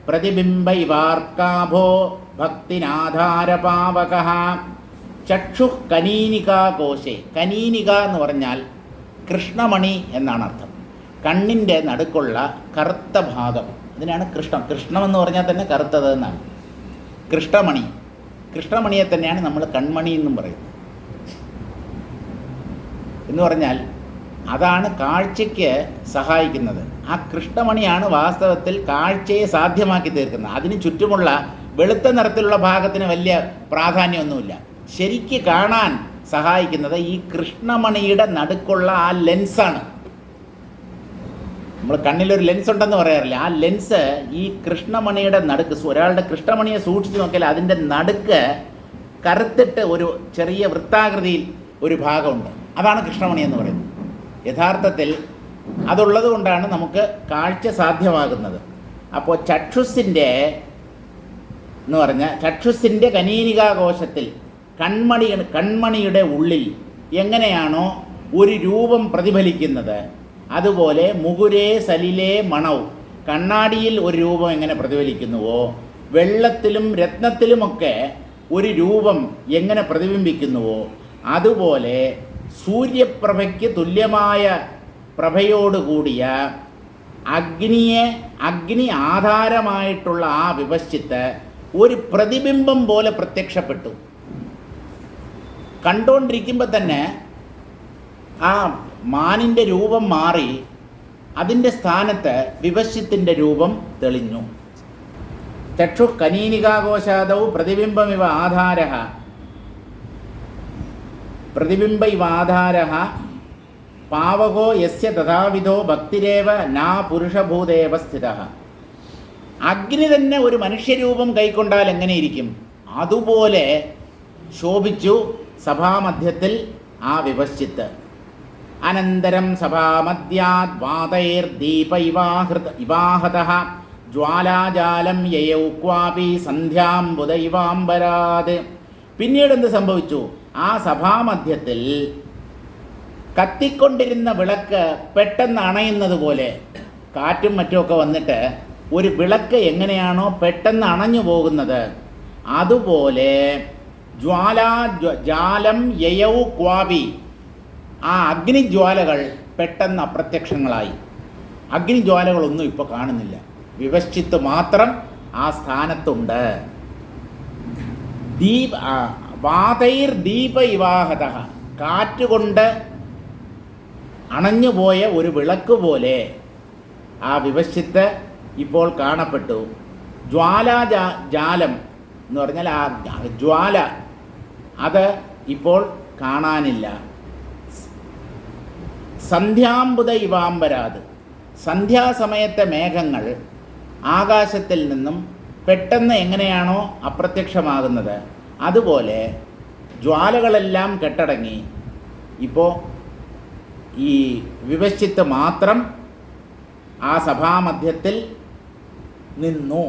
പ്രതിബിംബ ഇവാർക്കാഭോ ഭക്തിനാധാരപാവകഃ. ചക്ഷുക്കനീനികാകോശേ, കനീനിക എന്ന് പറഞ്ഞാൽ കൃഷ്ണമണി എന്നാണ് അർത്ഥം. കണ്ണിൻ്റെ നടുക്കുള്ള കറുത്ത ഭാഗം, അതിനാണ് കൃഷ്ണം. കൃഷ്ണമെന്ന് പറഞ്ഞാൽ തന്നെ കറുത്തത് എന്നാണ്. കൃഷ്ണമണി, കൃഷ്ണമണിയെ തന്നെയാണ് നമ്മൾ കൺമണി എന്നും പറയുന്നത്. എന്ന് പറഞ്ഞാൽ അതാണ് കാഴ്ചയ്ക്ക് സഹായിക്കുന്നത്. ആ കൃഷ്ണമണിയാണ് വാസ്തവത്തിൽ കാഴ്ചയെ സാധ്യമാക്കി തീർക്കുന്നത്. അതിന് ചുറ്റുമുള്ള വെളുത്ത നിറത്തിലുള്ള ഭാഗത്തിന് വലിയ പ്രാധാന്യമൊന്നുമില്ല. ശരിക്ക് കാണാൻ സഹായിക്കുന്നത് ഈ കൃഷ്ണമണിയുടെ നടുക്കുള്ള ആ ലെൻസാണ്. നമ്മൾ കണ്ണിലൊരു ലെൻസ് ഉണ്ടെന്ന് പറയാറില്ല. ആ ലെൻസ് ഈ കൃഷ്ണമണിയുടെ നടുക്ക്, ഒരാളുടെ കൃഷ്ണമണിയെ സൂക്ഷിച്ച് നോക്കിയാൽ അതിൻ്റെ നടുക്ക് കറുത്തിട്ട് ഒരു ചെറിയ വൃത്താകൃതിയിൽ ഒരു ഭാഗമുണ്ട്. അതാണ് കൃഷ്ണമണി എന്ന് പറയുന്നത്. യഥാർത്ഥത്തിൽ അതുള്ളത് കൊണ്ടാണ് നമുക്ക് കാഴ്ച സാധ്യമാകുന്നത്. അപ്പോൾ ചക്ഷുസിൻ്റെ എന്ന് പറഞ്ഞാൽ ചക്ഷുസിൻ്റെ കനീനികാകോശത്തിൽ കൺമണിയുടെ ഉള്ളിൽ എങ്ങനെയാണോ ഒരു രൂപം പ്രതിഫലിക്കുന്നത്, അതുപോലെ മുകുരേ സലിലേ മണവും, കണ്ണാടിയിൽ ഒരു രൂപം എങ്ങനെ പ്രതിഫലിക്കുന്നുവോ, വെള്ളത്തിലും രത്നത്തിലുമൊക്കെ ഒരു രൂപം എങ്ങനെ പ്രതിബിംബിക്കുന്നുവോ, അതുപോലെ സൂര്യപ്രഭയ്ക്ക് തുല്യമായ പ്രഭയോടുകൂടിയ അഗ്നി ആധാരമായിട്ടുള്ള ആ വിവശ്ചിത്ത് ഒരു പ്രതിബിംബം പോലെ പ്രത്യക്ഷപ്പെട്ടു. കണ്ടുകൊണ്ടിരിക്കുമ്പോൾ തന്നെ ആ മാനിൻ്റെ രൂപം മാറി അതിൻ്റെ സ്ഥാനത്ത് വിവശ്ചിത്തിൻ്റെ രൂപം തെളിഞ്ഞു. ചക്ഷു കനീനികാകോശാദൗ പ്രതിബിംബമിവ ആധാരഃ പാവകോ യസ്യ തഥാവിധോ ഭക്തിരേവ നാ പുരുഷഭൂതേവ സ്ഥിതഃ. അഗ്നി തന്നെ ഒരു മനുഷ്യരൂപം കൈക്കൊണ്ടാൽ എങ്ങനെയിരിക്കും, അതുപോലെ ശോഭിച്ചു സഭാമധ്യത്തിൽ ആ വിവശ്ചിത്ത്. അനന്തരം സഭാമധ്യാത് വാതൈർദീപ ഇവാഹതഃ ജ്വാലാജാലം യയൗ ക്വാപി സന്ധ്യാംബുദ ഇവാംബരാത്. പിന്നീട് എന്ത് സംഭവിച്ചു? ആ സഭാമധ്യത്തിൽ കത്തിക്കൊണ്ടിരുന്ന വിളക്ക് പെട്ടെന്ന് അണയുന്നത് പോലെ, കാറ്റും മറ്റുമൊക്കെ വന്നിട്ട് ഒരു വിളക്ക് എങ്ങനെയാണോ പെട്ടെന്ന് അണഞ്ഞു പോകുന്നത്, അതുപോലെ ജാലം യയൗ ക്വാപി, ആ അഗ്നിജ്വാലകൾ പെട്ടെന്ന് അപ്രത്യക്ഷങ്ങളായി. അഗ്നിജ്വാലകളൊന്നും ഇപ്പോൾ കാണുന്നില്ല, വിവശ്ചിത്ത് മാത്രം ആ സ്ഥാനത്തുണ്ട്. വാതൈർ ദീപ ഇവാഹതഃ, കാറ്റുകൊണ്ട് അണഞ്ഞുപോയ ഒരു വിളക്ക് പോലെ ആ വിവശ്ചിത്ത് ഇപ്പോൾ കാണപ്പെട്ടു. ജാലം എന്ന് പറഞ്ഞാൽ ആ ജ്വാല അത് ഇപ്പോൾ കാണാനില്ല. സന്ധ്യാംബുദ ഇവാംബരാത്, സന്ധ്യാസമയത്തെ മേഘങ്ങൾ ആകാശത്തിൽ നിന്നും പെട്ടെന്ന് എങ്ങനെയാണോ അപ്രത്യക്ഷമാകുന്നത്, അതുപോലെ ജ്വാലകളെല്ലാം കെട്ടടങ്ങി ഇപ്പോൾ ഈ വിവശ്ചിത്ത് മാത്രം ആ സഭാമധ്യത്തിൽ നിന്നു.